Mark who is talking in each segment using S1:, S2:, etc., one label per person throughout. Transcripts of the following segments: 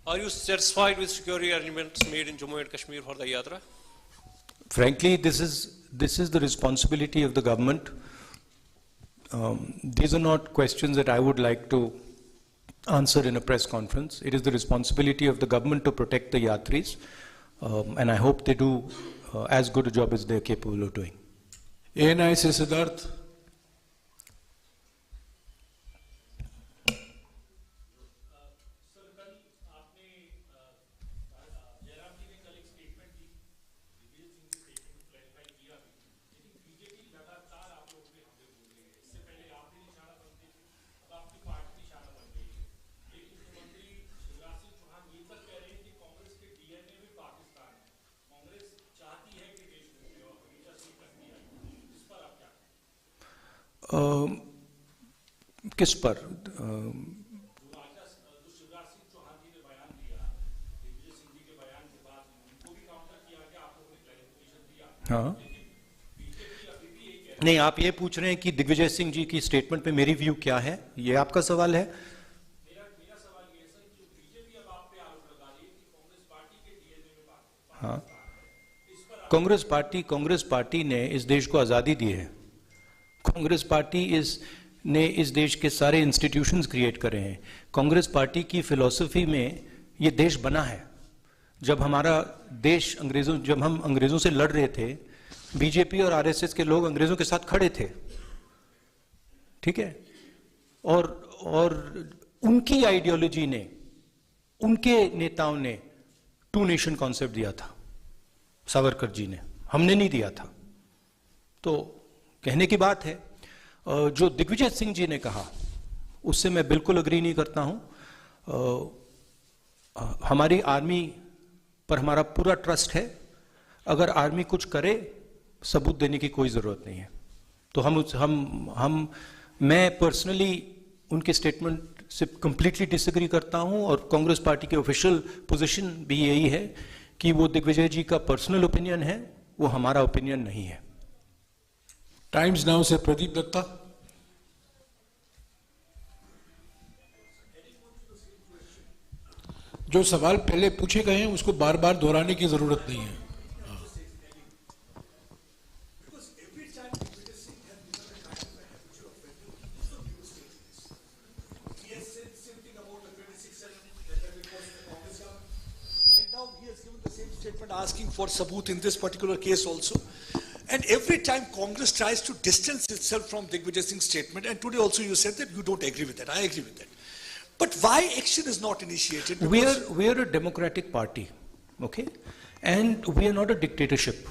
S1: Are you satisfied with security arrangements made in Jammu and Kashmir for the Yatra?
S2: Frankly, this is the responsibility of the government. These are not questions that I would like to answer in a press conference. It is the responsibility of the government to protect the Yatris, and I hope they do as good a job as they're capable of doing.
S3: ANI से सिद्धार्थ।
S2: किस पर? हाँ, नहीं, आप ये पूछ रहे हैं कि दिग्विजय सिंह जी की स्टेटमेंट पे मेरी व्यू क्या है, ये आपका सवाल है?
S4: मेरा सवाल ये है सर कि बीजेपी अब आप पे आरोप लगा रही है कि कांग्रेस पार्टी के डीएनए में
S2: हाँ, कांग्रेस पार्टी ने इस देश को आज़ादी दी है। कांग्रेस पार्टी ने इस देश के सारे इंस्टीट्यूशंस क्रिएट करे हैं। कांग्रेस पार्टी की फिलॉसफी में ये देश बना है। जब हमारा देश जब हम अंग्रेजों से लड़ रहे थे, बीजेपी और आरएसएस के लोग अंग्रेजों के साथ खड़े थे, ठीक है? और उनकी आइडियोलॉजी ने, उनके नेताओं ने टू नेशन कॉन्सेप्ट दिया था, सावरकर जी ने, हमने नहीं दिया था। तो कहने की बात है। जो दिग्विजय सिंह जी ने कहा उससे मैं बिल्कुल अग्री नहीं करता हूं। हमारी आर्मी पर हमारा पूरा ट्रस्ट है। अगर आर्मी कुछ करे, सबूत देने की कोई जरूरत नहीं है। तो मैं पर्सनली उनके स्टेटमेंट से कंप्लीटली डिसएग्री करता हूं, और कांग्रेस पार्टी की ऑफिशियल पोजीशन भी यही है कि वो दिग्विजय जी का पर्सनल ओपिनियन है, वो हमारा ओपिनियन नहीं है।
S3: टाइम्स नाउ से प्रदीप दत्ता। जो सवाल पहले पूछे गए हैं उसको बार बार दोहराने की जरूरत नहीं है।
S5: Asking for sabut in this particular case also, and every time Congress tries to distance itself from Digvijay Singh's statement, and today also you said that you don't agree with that. I agree with that. But why action is not initiated?
S2: We are a democratic party, okay, and we are not a dictatorship.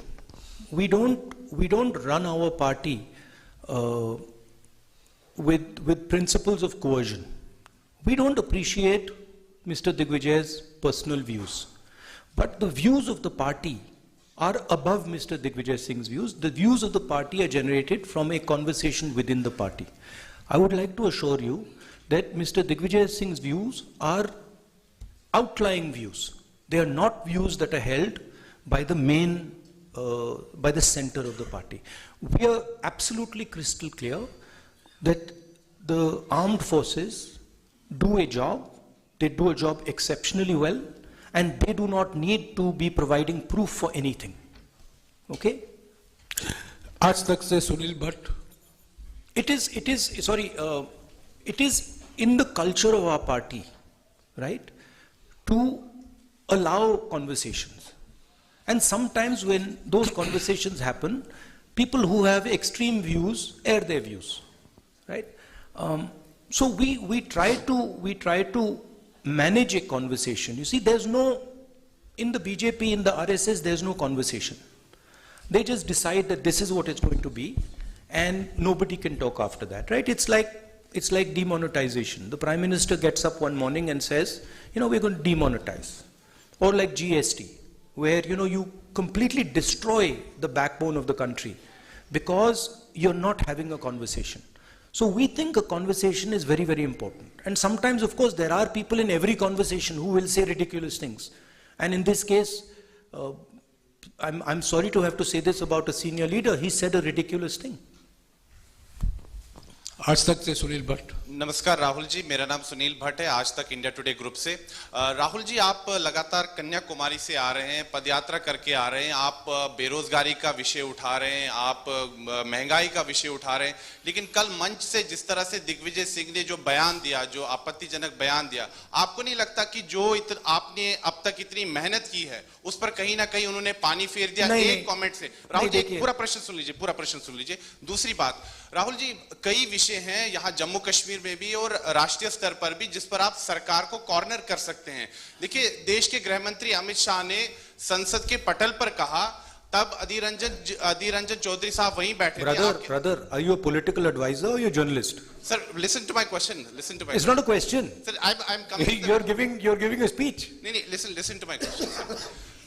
S2: We don't run our party with principles of coercion. We don't appreciate Mr. Digvijay's personal views. But the views of the party are above Mr. Digvijay Singh's views. The views of the party are generated from a conversation within the party. I would like to assure you that Mr. Digvijay Singh's views are outlying views. They are not views that are held by the by the center of the party. We are absolutely crystal clear that the armed forces do a job. They do a job exceptionally well, and they do not need to be providing proof for anything. Okay?
S3: आज तक से Sunil Bhatt.
S2: It is in the culture of our party, right, to allow conversations. And sometimes when those conversations happen, people who have extreme views air their views, right? So we try to manage a conversation. You see, in the BJP, in the RSS, there's no conversation. They just decide that this is what it's going to be, and nobody can talk after that, right? It's like demonetization. The Prime Minister gets up one morning and says, we're going to demonetize. Or like GST, where, you completely destroy the backbone of the country because you're not having a conversation. So we think a conversation is very, very important. And sometimes, of course, there are people in every conversation who will say ridiculous things. And in this case, I'm sorry to have to say this about a senior leader. He said a ridiculous thing.
S3: आज तक से सुनील भट्ट।
S6: नमस्कार राहुल जी, मेरा नाम सुनील भट्ट है, आज तक India today group से। राहुल जी, आप लगातार कन्याकुमारी से आ रहे हैं, पदयात्रा करके आ रहे हैं, आप बेरोजगारी का विषय उठा रहे हैं, आप महंगाई का विषय उठा रहे हैं, लेकिन कल मंच से जिस तरह से दिग्विजय सिंह ने जो बयान दिया, जो आपत्तिजनक बयान दिया, आपको नहीं लगता कि जो आपने अब तक इतनी मेहनत की है उस पर कहीं ना कहीं उन्होंने पानी फेर दिया? एक कमेंट से राहुल जी, पूरा प्रश्न सुन लीजिए, पूरा प्रश्न सुन लीजिए। दूसरी बात, राहुल जी, कई विषय हैं यहाँ जम्मू कश्मीर में भी और राष्ट्रीय स्तर पर भी जिस पर आप सरकार को कॉर्नर कर सकते हैं। देखिए, देश के गृह मंत्री अमित शाह ने संसद के पटल पर कहा, तब अधीर रंजन चौधरी साहब वहीं बैठे थे।
S2: Brother, are you a political advisor or you a journalist?
S6: Sir, listen to my question. Listen to my
S2: It's
S6: question.
S2: not a question.
S6: Sir, I'm coming.
S2: You're giving a speech.
S6: No, listen to my question, sir.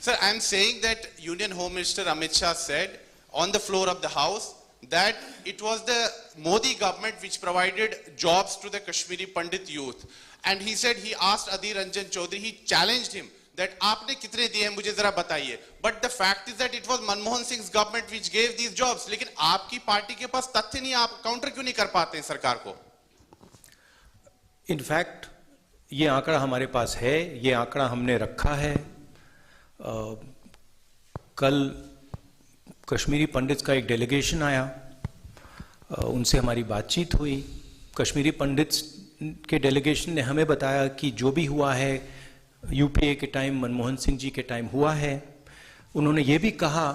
S6: Sir, I'm saying that Union Home Minister Amit Shah said on the floor of the House that it was the Modi government which provided jobs to the Kashmiri Pandit youth. And he said, he asked Adhir Ranjan Chaudhary, he challenged him that आपने कितने दिए हैं मुझे जरा बताइए. But the fact is that it was Manmohan Singh's government which gave these jobs. लेकिन आपकी party के पास तथ्य नहीं, आप काउंटर क्यों नहीं कर पाते हैं सरकार को?
S2: In fact, ये आंकड़ा हमारे पास है, ये आंकड़ा हमने रखा है। कल कश्मीरी पंडित का एक डेलीगेशन आया, उनसे हमारी बातचीत हुई। कश्मीरी पंडित के डेलीगेशन ने हमें बताया कि जो भी हुआ है यूपीए के टाइम, मनमोहन सिंह जी के टाइम हुआ है। उन्होंने ये भी कहा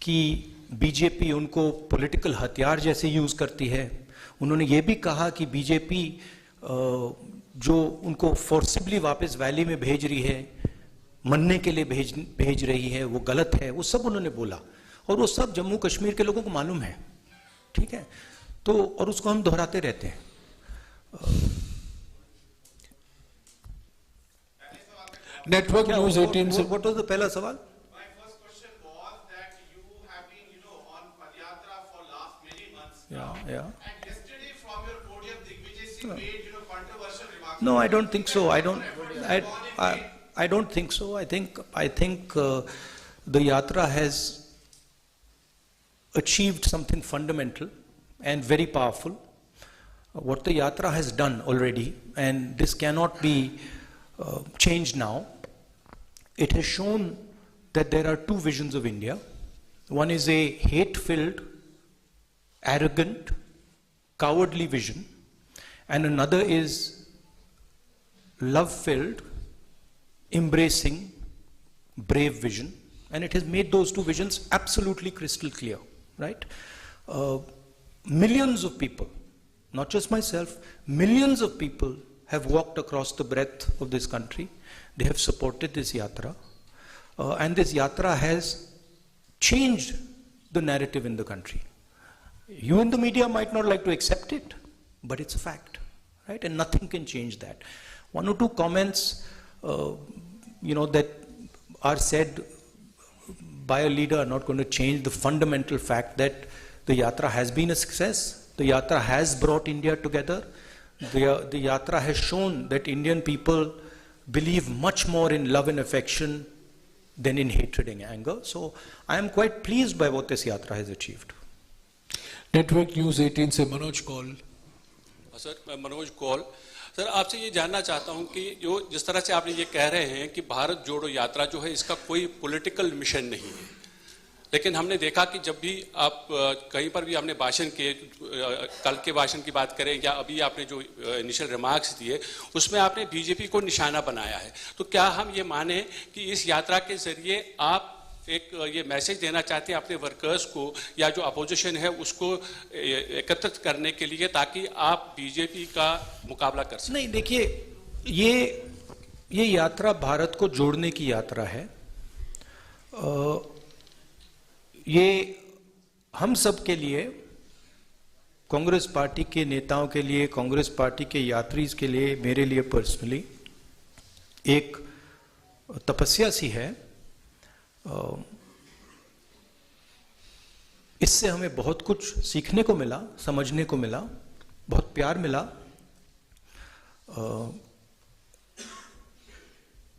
S2: कि बीजेपी उनको पॉलिटिकल हथियार जैसे यूज करती है। उन्होंने ये भी कहा कि बीजेपी जो उनको फोर्सिबली वापस वैली में भेज रही है, मरने के लिए भेज रही है, वो गलत है। वो सब उन्होंने बोला और वो सब जम्मू कश्मीर के लोगों को मालूम है, ठीक है? तो और उसको हम दोहराते रहते हैं।
S3: नेटवर्क न्यूज 18 से
S2: व्हाट वाज द पहला सवाल?
S6: My first question was that you have been, on Padyatra for last many months now.
S2: Yeah.
S6: And yesterday from your podium, Digvijay Singh made, controversial remarks.
S2: No, I don't think so. I don't think so. I think the yatra has achieved something fundamental and very powerful. What the yatra has done already, and this cannot be changed now. It has shown that there are two visions of India. One is a hate-filled, arrogant, cowardly vision, and another is love-filled, embracing, brave vision. And it has made those two visions absolutely crystal clear, right? Millions of people, not just myself, millions of people have walked across the breadth of this country. They have supported this yatra. And this yatra has changed the narrative in the country. You in the media might not like to accept it, but it's a fact, right? And nothing can change that. One or two comments, that are said by a leader are not going to change the fundamental fact that the yatra has been a success. The yatra has brought India together. The yatra has shown that Indian people believe much more in love and affection than in hatred and anger. So I am quite pleased by what this yatra has achieved.
S3: Network news 18 से Manoj Kaul.
S4: Sir, मैं Manoj Kaul. Sir, आपसे ये जानना चाहता हूं कि जो जिस तरह से आपने ये कह रहे हैं कि भारत जोड़ो यात्रा जो है इसका कोई पॉलिटिकल मिशन नहीं है, लेकिन हमने देखा कि जब भी आप कहीं पर भी आपने भाषण किए, कल के भाषण की बात करें या अभी आपने जो इनिशियल रिमार्क्स दिए, उसमें आपने बीजेपी को निशाना बनाया है। तो क्या हम ये माने कि इस यात्रा के जरिए आप एक ये मैसेज देना चाहते हैं अपने वर्कर्स को या जो अपोजिशन है उसको एकत्रित करने के लिए, ताकि आप बीजेपी का मुकाबला कर सकें?
S2: नहीं, देखिए, ये यात्रा भारत को जोड़ने की यात्रा है। ये हम सब के लिए, कांग्रेस पार्टी के नेताओं के लिए, कांग्रेस पार्टी के यात्रीज के लिए, मेरे लिए पर्सनली एक तपस्या सी है। इससे हमें बहुत कुछ सीखने को मिला, समझने को मिला, बहुत प्यार मिला।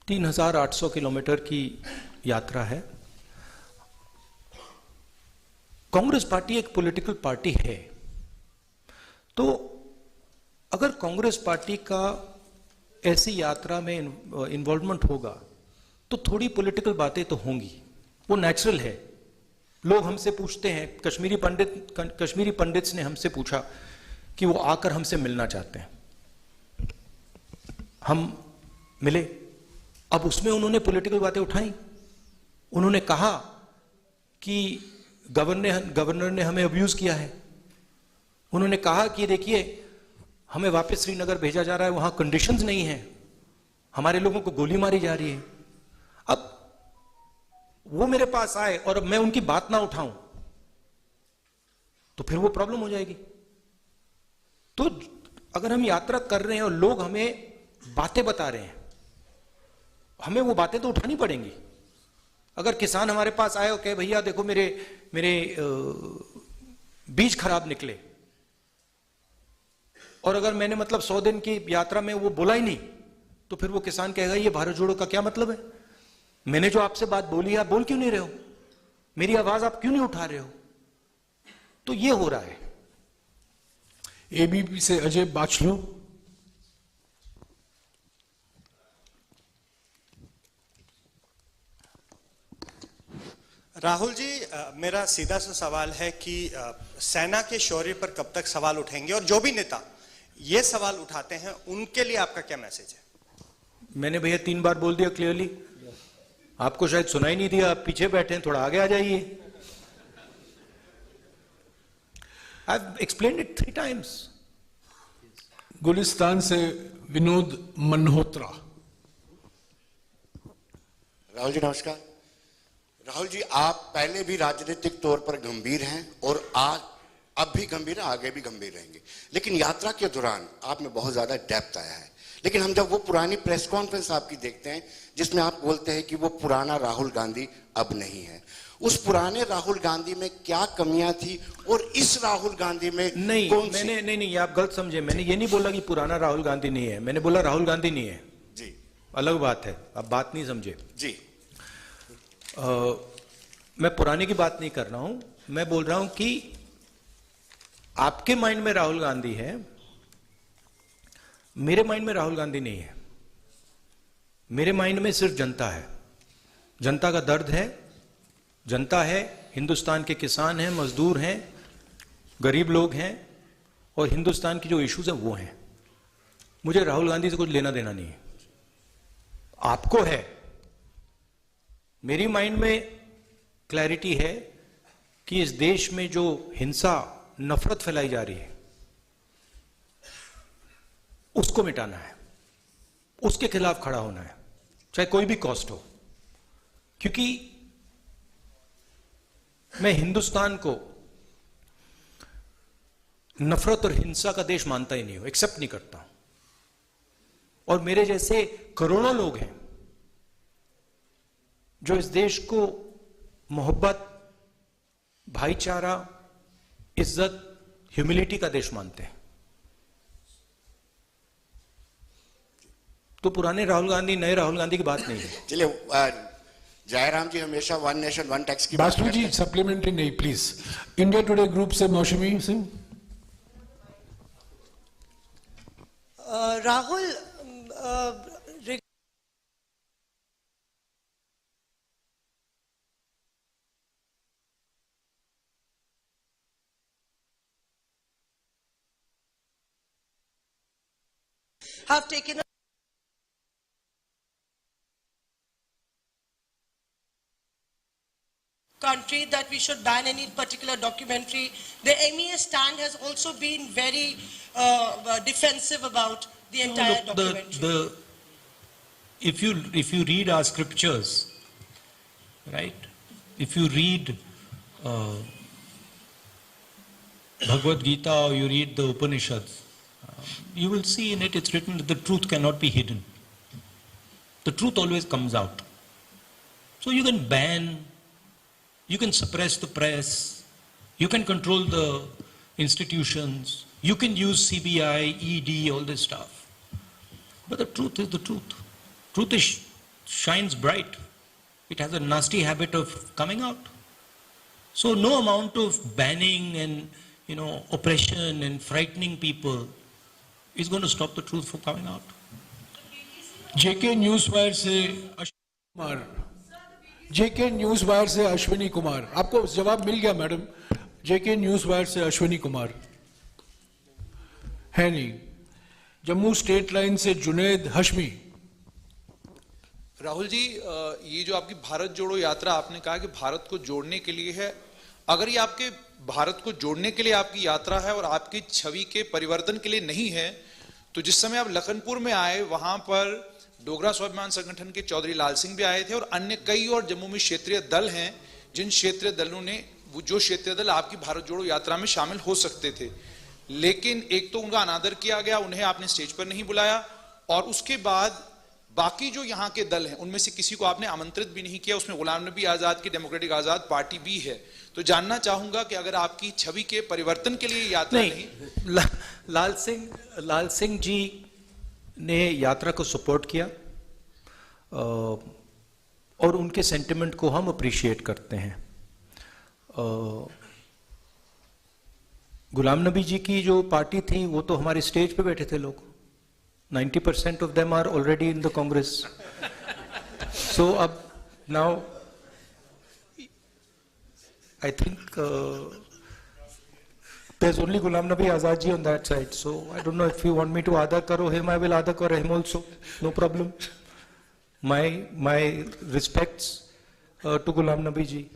S2: 3,800 किलोमीटर की यात्रा है। कांग्रेस पार्टी एक पॉलिटिकल पार्टी है, तो अगर कांग्रेस पार्टी का ऐसी यात्रा में इन्वॉल्वमेंट होगा तो थोड़ी पॉलिटिकल बातें तो होंगी, वो नेचुरल है। लोग हमसे पूछते हैं, कश्मीरी पंडित्स ने हमसे पूछा कि वो आकर हमसे मिलना चाहते हैं, हम मिले। अब उसमें उन्होंने पॉलिटिकल बातें उठाई। उन्होंने कहा कि गवर्नर ने हमें अब्यूज किया है। उन्होंने कहा कि देखिए हमें वापस श्रीनगर भेजा जा रहा है, वहां कंडीशंस नहीं है, हमारे लोगों को गोली मारी जा रही है। अब वो मेरे पास आए और अब मैं उनकी बात ना उठाऊं तो फिर वो प्रॉब्लम हो जाएगी। तो अगर हम यात्रा कर रहे हैं और लोग हमें बातें बता रहे हैं, हमें वो बातें तो उठानी पड़ेंगी। अगर किसान हमारे पास आए और कहे भैया देखो मेरे बीज खराब निकले, और अगर मैंने मतलब 100 दिन की यात्रा में वो बोला ही नहीं, तो फिर वो किसान कहेगा ये भारत जोड़ो का क्या मतलब है? मैंने जो आपसे बात बोली आप बोल क्यों नहीं रहे हो? मेरी आवाज आप क्यों नहीं उठा रहे हो? तो ये हो रहा है।
S3: एबीपी से अजय बाचलो।
S7: राहुल जी, मेरा सीधा सा सवाल है कि सेना के शौर्य पर कब तक सवाल उठेंगे, और जो भी नेता ये सवाल उठाते हैं उनके लिए आपका क्या मैसेज है?
S2: मैंने भैया 3 बार बोल दिया क्लियरली, आपको शायद सुनाई नहीं दिया, आप पीछे बैठे हैं, थोड़ा आगे आ जाइए। I've explained it 3 times.
S3: Gulistan से विनोद मल्होत्रा।
S8: राहुल जी नमस्कार। राहुल जी, आप पहले भी राजनीतिक तौर पर गंभीर हैं और अब भी गंभीर हैं, आगे भी गंभीर रहेंगे, लेकिन यात्रा के दौरान आप में बहुत ज्यादा डेप्थ आया है। लेकिन हम जब वो पुरानी प्रेस कॉन्फ्रेंस आपकी देखते हैं जिसमें आप बोलते हैं कि वो पुराना राहुल गांधी अब नहीं है, उस पुराने राहुल गांधी में क्या कमियां थी और इस राहुल गांधी में
S2: नहीं, आप गलत समझे। मैंने ये नहीं बोला कि पुराना राहुल गांधी नहीं है, मैंने बोला राहुल गांधी नहीं है
S8: जी,
S2: अलग बात है, आप बात नहीं समझे
S8: जी।
S2: मैं पुराने की बात नहीं कर रहा हूं, मैं बोल रहा हूं कि आपके माइंड में राहुल गांधी है, मेरे माइंड में राहुल गांधी नहीं है। मेरे माइंड में सिर्फ जनता है, जनता का दर्द है, जनता है, हिंदुस्तान के किसान हैं, मजदूर हैं, गरीब लोग हैं, और हिंदुस्तान की जो इश्यूज हैं वो हैं। मुझे राहुल गांधी से कुछ लेना देना नहीं है, आपको है। मेरी माइंड में क्लैरिटी है कि इस देश में जो हिंसा, नफरत फैलाई जा रही है उसको मिटाना है, उसके खिलाफ खड़ा होना है, चाहे कोई भी कॉस्ट हो। क्योंकि मैं हिंदुस्तान को नफरत और हिंसा का देश मानता ही नहीं हूं, एक्सेप्ट नहीं करता हूं। और मेरे जैसे करोड़ों लोग हैं जो इस देश को मोहब्बत, भाईचारा, इज्जत, ह्यूमिलिटी का देश मानते हैं। तो पुराने राहुल गांधी, नए राहुल गांधी की बात नहीं है।
S8: चलिए, जयराम जी हमेशा 1 नेशन 1 टैक्स की बात
S3: बासु जी सप्लीमेंट्री नहीं प्लीज। इंडिया टुडे ग्रुप से मौसमी Singh.
S9: Rahul, have taken a country that we should ban any particular documentary. The MEA stand has also been very defensive about the entire documentary.
S2: If you read our scriptures, right? If you read Bhagavad Gita or you read the Upanishads, you will see in it, it's written that the truth cannot be hidden. The truth always comes out. So you can ban, you can suppress the press, you can control the institutions, you can use CBI, ED, all this stuff. But the truth is the truth. Truth shines bright. It has a nasty habit of coming out. So no amount of banning and oppression and frightening people is going to stop the truth from coming out.
S3: JK news wire से Ashwini Kumar, JK news wire से अश्विनी कुमार, आपको जवाब मिल गया madam. जेके news wire से अश्विनी कुमार है नहीं। Jammu state line से जुनैद हशमी।
S10: राहुल जी, ये जो आपकी भारत जोड़ो यात्रा, आपने कहा कि भारत को जोड़ने के लिए है। अगर ये आपके भारत को जोड़ने के लिए आपकी यात्रा है और आपकी छवि के परिवर्तन के लिए नहीं है, तो जिस समय आप लखनपुर में आए वहां पर डोगरा स्वाभिमान संगठन के चौधरी लाल सिंह भी आए थे और अन्य कई और जम्मू में क्षेत्रीय दल हैं, जिन क्षेत्रीय दलों ने, जो क्षेत्रीय दल आपकी भारत जोड़ो यात्रा में शामिल हो सकते थे, लेकिन एक तो उनका अनादर किया गया, उन्हें आपने स्टेज पर नहीं बुलाया, और उसके बाद बाकी जो यहाँ के दल हैं उनमें से किसी को आपने आमंत्रित भी नहीं किया। उसमें गुलाम नबी आजाद की डेमोक्रेटिक आजाद पार्टी भी है। तो जानना चाहूंगा कि अगर आपकी छवि के परिवर्तन के लिए यात्रा नहीं,
S2: लाल सिंह जी ने यात्रा को सपोर्ट किया और उनके सेंटिमेंट को हम अप्रिशिएट करते हैं। गुलाम नबी जी की जो पार्टी थी वो तो हमारे स्टेज पे बैठे थे लोग। 90% of them are already in the Congress. So now I think there's only Ghulam Nabi Azad ji on that side. So I don't know if you want me to Ada Karo him, I will Ada Karo him also. No problem. My respects to Ghulam Nabi ji.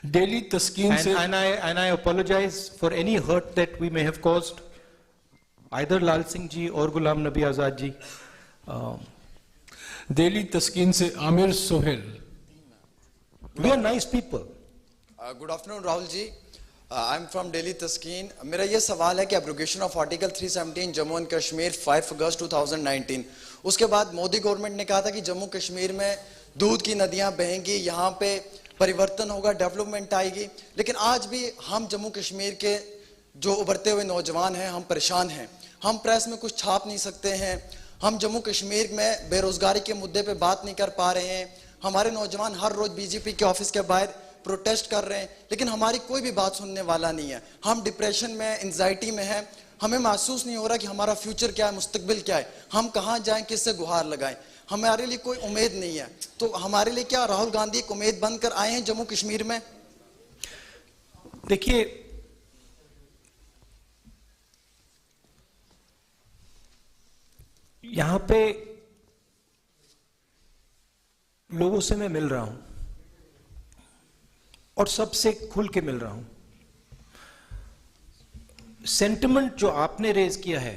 S3: Delhi Taskin se
S2: and I apologize for any hurt that we may have caused either Lal Singh ji or Ghulam Nabi Azad ji.
S3: Delhi Taskeen से Aamir Sohail.
S2: We are nice people.
S11: Good afternoon Rahul ji, I am from Delhi Taskeen. मेरा ये सवाल है कि abrogation of article 317 Jammu and Kashmir 5 अगस्त 2019, उसके बाद Modi government ने कहा था कि जम्मू कश्मीर में दूध की नदियां बहेंगी, यहाँ पे परिवर्तन होगा, डेवलपमेंट आएगी, लेकिन आज भी हम जम्मू कश्मीर के जो उभरते हुए नौजवान हैं हम परेशान हैं। हम प्रेस में कुछ छाप नहीं सकते हैं, हम जम्मू कश्मीर में बेरोजगारी के मुद्दे पे बात नहीं कर पा रहे हैं, हमारे नौजवान हर रोज बीजेपी के ऑफिस के बाहर प्रोटेस्ट कर रहे हैं, लेकिन हमारी कोई भी बात सुनने वाला नहीं है। हम डिप्रेशन में, एंजाइटी में हैं, हमें महसूस नहीं हो रहा कि हमारा फ्यूचर क्या है, मुस्तकबिल क्या है, हम कहाँ जाएं, किससे गुहार लगाएं, हमारे लिए कोई उम्मीद नहीं है। तो हमारे लिए क्या राहुल गांधी एक उम्मीद बनकर आए हैं जम्मू कश्मीर में?
S2: देखिए, यहां पे लोगों से मैं मिल रहा हूं और सबसे खुल के मिल रहा हूं। सेंटिमेंट जो आपने रेज किया है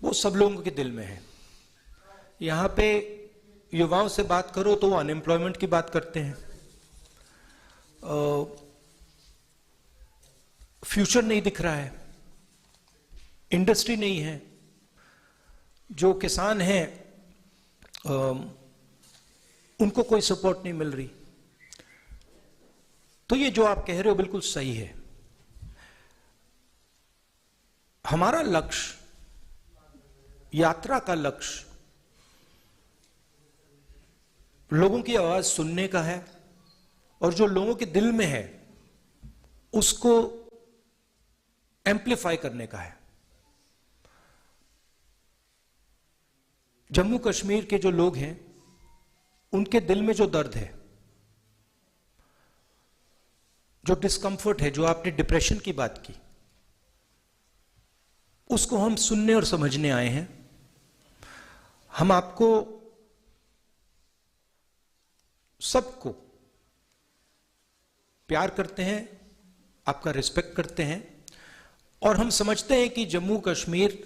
S2: वो सब लोगों के दिल में है। यहां पे युवाओं से बात करो तो वो अनएम्प्लॉयमेंट की बात करते हैं, फ्यूचर नहीं दिख रहा है, इंडस्ट्री नहीं है, जो किसान हैं उनको कोई सपोर्ट नहीं मिल रही। तो ये जो आप कह रहे हो बिल्कुल सही है। हमारा लक्ष्य, यात्रा का लक्ष्य लोगों की आवाज सुनने का है और जो लोगों के दिल में है उसको एम्प्लीफाई करने का है। जम्मू कश्मीर के जो लोग हैं उनके दिल में जो दर्द है, जो डिस्कंफर्ट है, जो आपने डिप्रेशन की बात की, उसको हम सुनने और समझने आए हैं। हम आपको सबको प्यार करते हैं, आपका रिस्पेक्ट करते हैं और हम समझते हैं कि जम्मू कश्मीर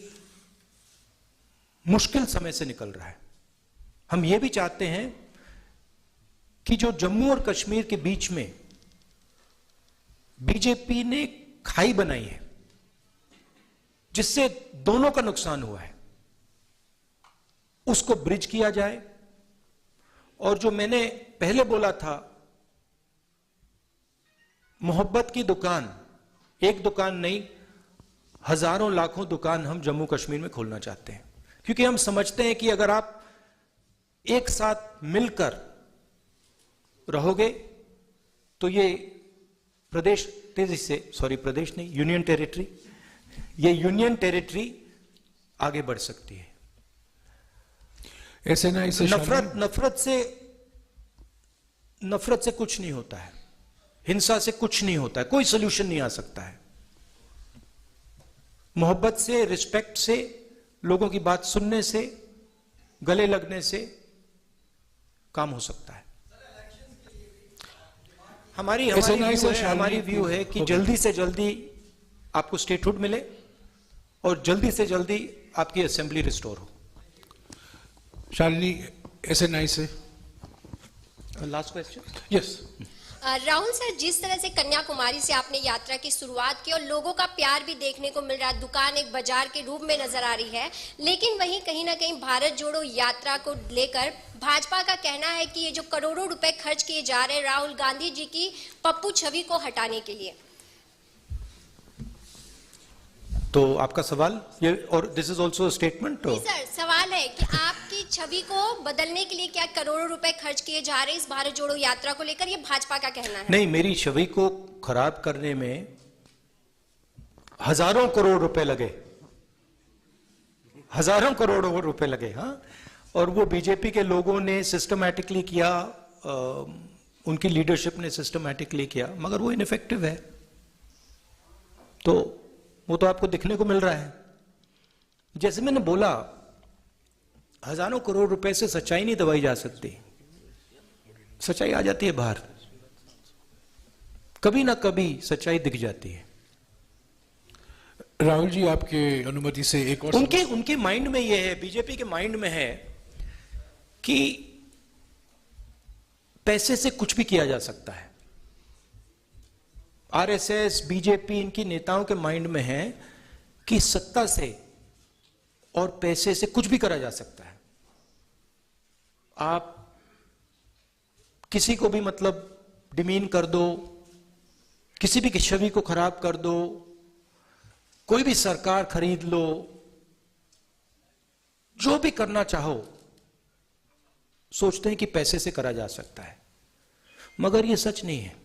S2: मुश्किल समय से निकल रहा है। हम यह भी चाहते हैं कि जो जम्मू और कश्मीर के बीच में बीजेपी ने खाई बनाई है जिससे दोनों का नुकसान हुआ है, उसको ब्रिज किया जाए। और जो मैंने पहले बोला था, मोहब्बत की दुकान, एक दुकान नहीं, हजारों लाखों दुकान हम जम्मू कश्मीर में खोलना चाहते हैं, क्योंकि हम समझते हैं कि अगर आप एक साथ मिलकर रहोगे तो ये प्रदेश तेजी से, सॉरी प्रदेश नहीं, यूनियन टेरिटरी ये यूनियन टेरिटरी आगे बढ़ सकती है।
S3: SNI से
S2: नफरत से कुछ नहीं होता है, हिंसा से कुछ नहीं होता है, कोई सोल्यूशन नहीं आ सकता है। मोहब्बत से, रिस्पेक्ट से, लोगों की बात सुनने से, गले लगने से काम हो सकता है। हमारी व्यू है कि जल्दी से जल्दी आपको स्टेटहुड मिले और जल्दी से जल्दी आपकी असेंबली रिस्टोर हो।
S3: शालिनी SNI से
S2: last question.
S3: Yes
S12: Rahul sir, जिस तरह से कन्याकुमारी से आपने यात्रा की शुरुआत की और लोगों का प्यार भी देखने को मिल रहा है, दुकान एक बाजार के रूप में नजर आ रही है, लेकिन वहीं कहीं ना कहीं भारत जोड़ो यात्रा को लेकर भाजपा का कहना है कि ये जो करोड़ों रुपए खर्च किए जा रहे हैं राहुल गांधी जी की पप्पू छवि को हटाने के लिए।
S2: तो आपका सवाल ये, और this is also statement.
S12: Sir, सवाल है कि आपकी छवि को बदलने के लिए क्या करोड़ों रुपए खर्च किए जा रहे हैं इस भारत जोड़ो यात्रा को लेकर, ये भाजपा का कहना है।
S2: नहीं, मेरी छवि को खराब करने में हजारों करोड़ रुपए लगे, हजारों करोड़ रुपए लगे। हाँ, और वो बीजेपी के लोगों ने सिस्टमैटिकली किया, उनकी लीडरशिप ने सिस्टमैटिकली किया, मगर वो इनइफेक्टिव है। तो वो तो आपको दिखने को मिल रहा है। जैसे मैंने बोला, हजारों करोड़ रुपए से सच्चाई नहीं दबाई जा सकती, सच्चाई आ जाती है बाहर, कभी ना कभी सच्चाई दिख जाती है।
S3: राहुल जी, आपके अनुमति से एक और
S2: उनके माइंड में यह है, बीजेपी के माइंड में है कि पैसे से कुछ भी किया जा सकता है। आरएसएस, बीजेपी, इनकी नेताओं के माइंड में है कि सत्ता से और पैसे से कुछ भी करा जा सकता है। आप किसी को भी मतलब डिमीन कर दो, किसी भी छवि को खराब कर दो, कोई भी सरकार खरीद लो, जो भी करना चाहो, सोचते हैं कि पैसे से करा जा सकता है, मगर यह सच नहीं है।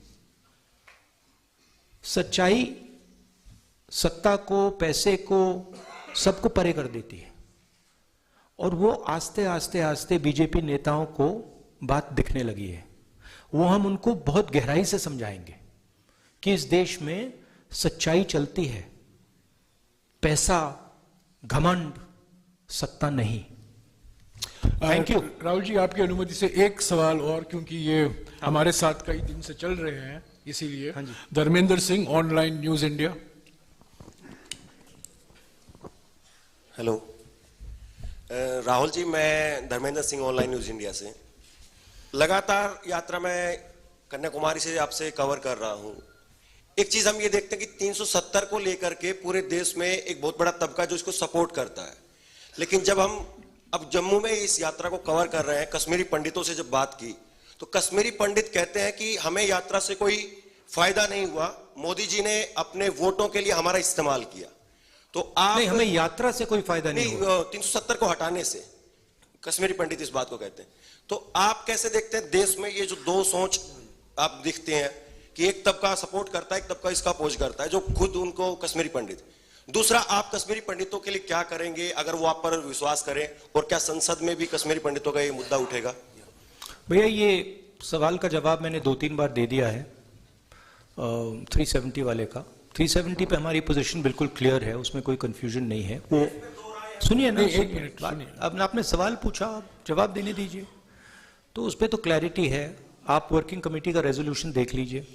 S2: सच्चाई सत्ता को, पैसे को, सबको परे कर देती है, और वो आस्ते आस्ते आस्ते बीजेपी नेताओं को बात दिखने लगी है। वो हम उनको बहुत गहराई से समझाएंगे कि इस देश में सच्चाई चलती है, पैसा, घमंड, सत्ता नहीं।
S3: Thank you. राहुल जी, आपकी अनुमति से एक सवाल और, क्योंकि ये हमारे साथ कई दिन से चल रहे हैं, इसीलिए।
S2: हाँ जी।
S3: Dharmendra Singh, online news India.
S13: Hello Rahul ji, मैं Dharmendra Singh, online news India से। लगातार यात्रा में कन्याकुमारी से आपसे कवर कर रहा हूं। एक चीज हम ये देखते हैं कि 370 को लेकर के पूरे देश में एक बहुत बड़ा तबका जो इसको सपोर्ट करता है, लेकिन जब हम अब जम्मू में इस यात्रा को कवर कर रहे हैं, कश्मीरी पंडितों से जब बात की तो कश्मीरी पंडित कहते हैं कि हमें यात्रा से कोई फायदा नहीं हुआ, मोदी जी ने अपने वोटों के लिए हमारा इस्तेमाल किया। तो आप
S2: नहीं, हमें यात्रा से कोई फायदा नहीं हुआ।
S13: 370 को हटाने से कश्मीरी पंडित इस बात को कहते हैं। तो आप कैसे देखते हैं देश में ये जो दो सोच आप दिखते हैं कि एक तबका सपोर्ट करता है, एक तबका इसका अपोज करता है, जो खुद उनको कश्मीरी पंडित। दूसरा, आप कश्मीरी पंडितों के लिए क्या करेंगे अगर वो आप पर विश्वास करें, और क्या संसद में भी कश्मीरी पंडितों का ये मुद्दा उठेगा?
S2: भैया, ये सवाल का जवाब मैंने 2-3 बार दे दिया है 370 वाले का। 370 पे हमारी पोजीशन बिल्कुल क्लियर है, उसमें कोई कंफ्यूजन नहीं है। वो सुनिए ना,
S3: एक मिनट,
S2: अब आपने सवाल पूछा, आप जवाब देने दीजिए। तो उस पर तो क्लैरिटी है, आप वर्किंग कमेटी का रेजोल्यूशन देख लीजिए।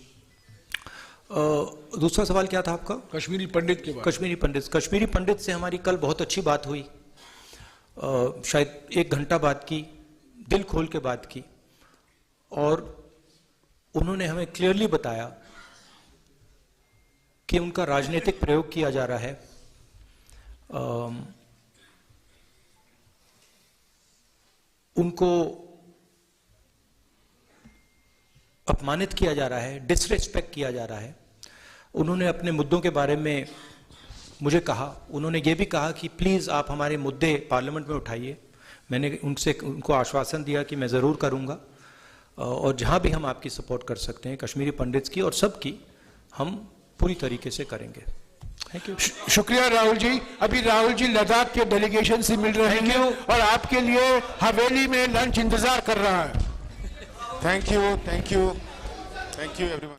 S2: दूसरा सवाल क्या था आपका?
S3: कश्मीरी पंडित के बारे।
S2: कश्मीरी पंडित से हमारी कल बहुत अच्छी बात हुई, शायद 1 घंटा बात की, दिल खोल के बात की, और उन्होंने हमें क्लियरली बताया कि उनका राजनीतिक प्रयोग किया जा रहा है, उनको अपमानित किया जा रहा है, डिसरिस्पेक्ट किया जा रहा है। उन्होंने अपने मुद्दों के बारे में मुझे कहा, उन्होंने ये भी कहा कि प्लीज़ आप हमारे मुद्दे पार्लियामेंट में उठाइए। मैंने उनको आश्वासन दिया कि मैं ज़रूर करूँगा, और जहाँ भी हम आपकी सपोर्ट कर सकते हैं, कश्मीरी पंडित्स की और सब की, हम पूरी तरीके से करेंगे।
S3: शुक्रिया राहुल जी। अभी राहुल जी लद्दाख के डेलीगेशन से मिल रहे हैं और आपके लिए हवेली में लंच इंतजार कर रहा है।
S14: Thank you everyone.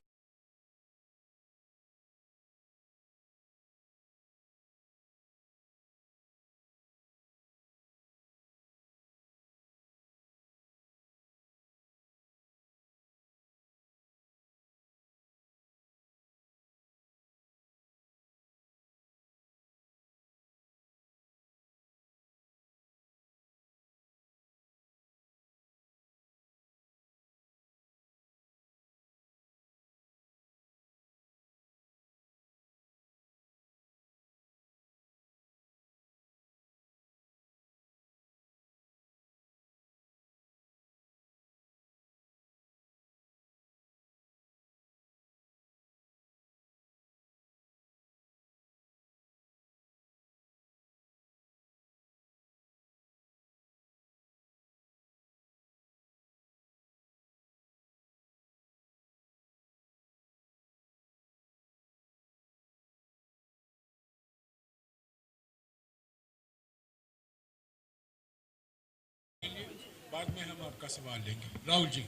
S3: बाद में हम आपका सवाल लेंगे। राहुल जी।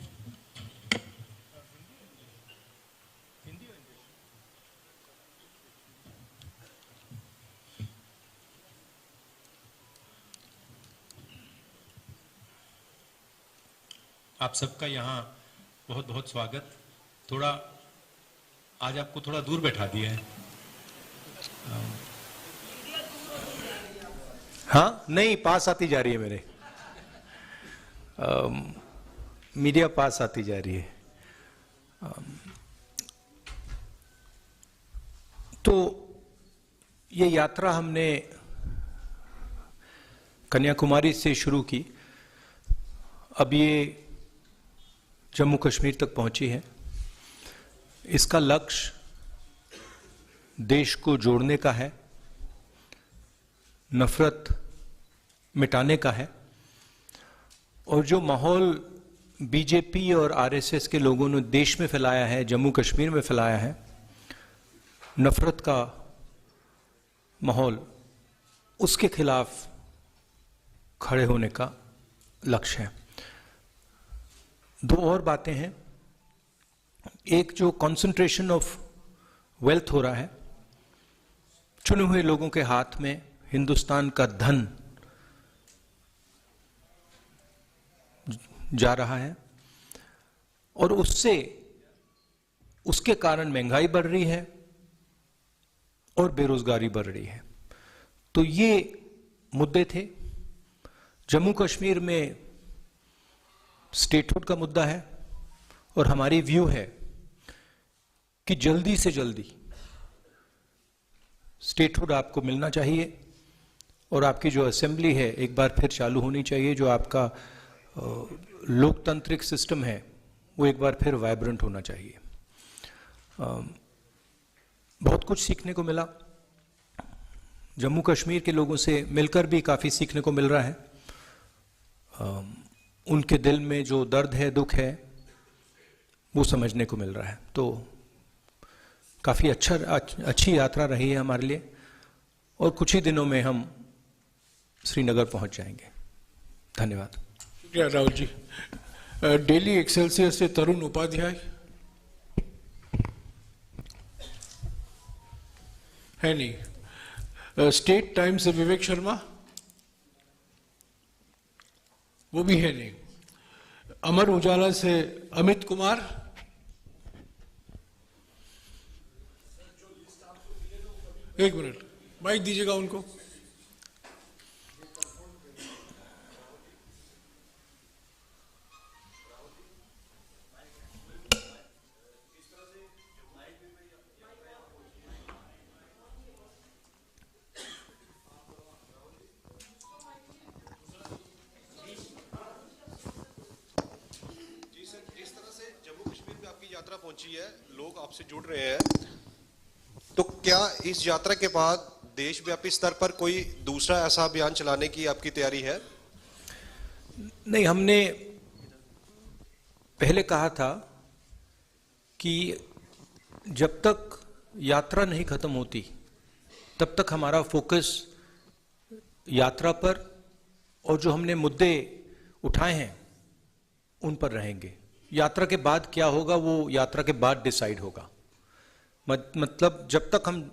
S15: आप सबका यहाँ बहुत बहुत स्वागत। थोड़ा आज आपको थोड़ा दूर बैठा दिया है।
S2: हाँ, नहीं, पास आती जा रही है मेरे। मीडिया पास आती जा रही है। तो ये यात्रा हमने कन्याकुमारी से शुरू की, अब ये जम्मू कश्मीर तक पहुंची है। इसका लक्ष्य देश को जोड़ने का है, नफरत मिटाने का है, और जो माहौल बीजेपी और आरएसएस के लोगों ने देश में फैलाया है, जम्मू कश्मीर में फैलाया है, नफरत का माहौल, उसके खिलाफ खड़े होने का लक्ष्य है। दो और बातें हैं। एक, जो कंसंट्रेशन ऑफ वेल्थ हो रहा है, चुने हुए लोगों के हाथ में हिंदुस्तान का धन जा रहा है, और उसके कारण महंगाई बढ़ रही है और बेरोजगारी बढ़ रही है। तो ये मुद्दे थे। जम्मू कश्मीर में स्टेटहुड का मुद्दा है, और हमारी व्यू है कि जल्दी से जल्दी स्टेटहुड आपको मिलना चाहिए, और आपकी जो असेंबली है एक बार फिर चालू होनी चाहिए। जो आपका लोकतांत्रिक सिस्टम है वो एक बार फिर वाइब्रेंट होना चाहिए। बहुत कुछ सीखने को मिला, जम्मू कश्मीर के लोगों से मिलकर भी काफ़ी सीखने को मिल रहा है। उनके दिल में जो दर्द है, दुख है, वो समझने को मिल रहा है। तो काफ़ी अच्छी यात्रा रही है हमारे लिए, और कुछ ही दिनों में हम श्रीनगर पहुंच जाएंगे। धन्यवाद।
S3: शुक्रिया राहुल जी। डेली एक्सेलसियर से तरुण उपाध्याय है नहीं। स्टेट टाइम्स से विवेक शर्मा, वो भी है नहीं। अमर उजाला से अमित कुमार, एक मिनट माइक दीजिएगा उनको।
S16: यात्रा पहुंची है, लोग आपसे जुड़ रहे हैं, तो क्या इस यात्रा के बाद देशव्यापी स्तर पर कोई दूसरा ऐसा अभियान चलाने की आपकी तैयारी है?
S2: नहीं, हमने पहले कहा था कि जब तक यात्रा नहीं खत्म होती तब तक हमारा फोकस यात्रा पर और जो हमने मुद्दे उठाए हैं उन पर रहेंगे। यात्रा के बाद क्या होगा वो यात्रा के बाद डिसाइड होगा। मतलब जब तक हम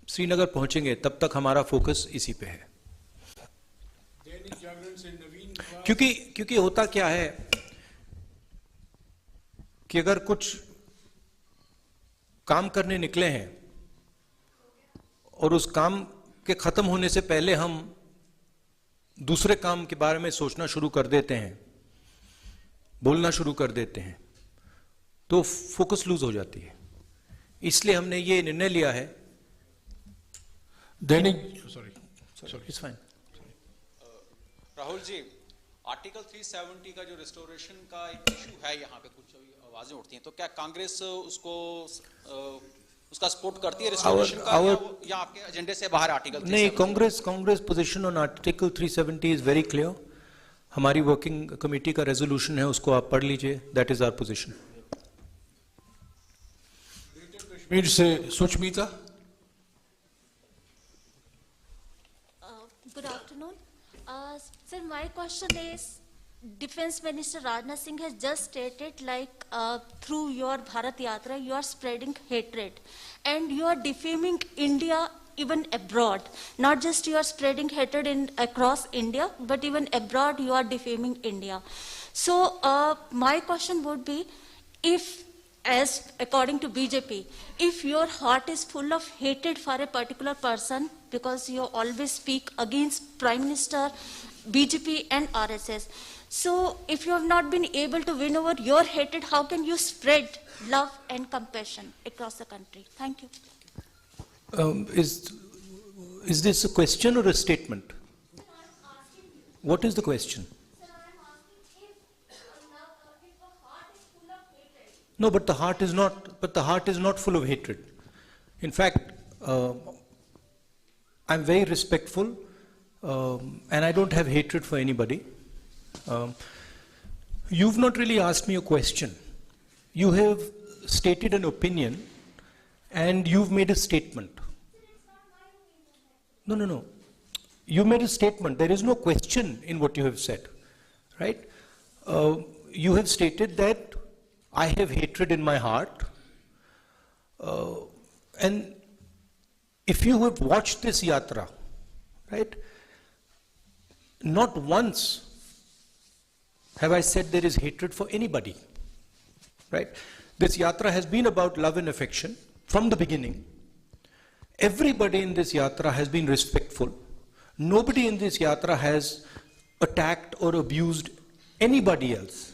S2: श्रीनगर पहुंचेंगे तब तक हमारा फोकस इसी पे है। क्योंकि होता क्या है कि अगर कुछ काम करने निकले हैं और उस काम के खत्म होने से पहले हम दूसरे काम के बारे में सोचना शुरू कर देते हैं, बोलना शुरू कर देते हैं, तो फोकस लूज हो जाती है। इसलिए हमने ये निर्णय लिया है। It's fine.
S10: Rahul ji, article 370 का जो रिस्टोरेशन का एक इशू है, यहाँ पे कुछ आवाजें उठती हैं, तो क्या कांग्रेस उसका सपोर्ट करती है रिस्टोरेशन का, या आपके एजेंडे से बाहर आर्टिकल 370?
S2: नहीं, Congress position on article 370 is very clear. हमारी वर्किंग कमेटी का रेजोल्यूशन है, उसको आप पढ़ लीजिए। That is our position.
S3: Kashmir से Sushmita.
S17: Good afternoon. Sir, my question is, Defense Minister Rajnath Singh has just stated through your Bharat Yatra, you are spreading hatred and you are defaming India even abroad. Not just you are spreading hatred across India, but even abroad you are defaming India. So my question would be, if as according to BJP, if your heart is full of hatred for a particular person because you always speak against Prime Minister, BJP and RSS, so if you have not been able to win over your hatred, how can you spread love and compassion across the country? Thank you.
S2: Is this a question or a statement? What is the question? No, but the heart is not. But the heart is not full of hatred. In fact, I'm very respectful, and I don't have hatred for anybody. You've not really asked me a question. You have stated an opinion, and you've made a statement. No. You made a statement. There is no question in what you have said, right? You have stated that I have hatred in my heart, and if you have watched this yatra, right, not once have I said there is hatred for anybody, right? This yatra has been about love and affection from the beginning. Everybody in this yatra has been respectful. Nobody in this yatra has attacked or abused anybody else,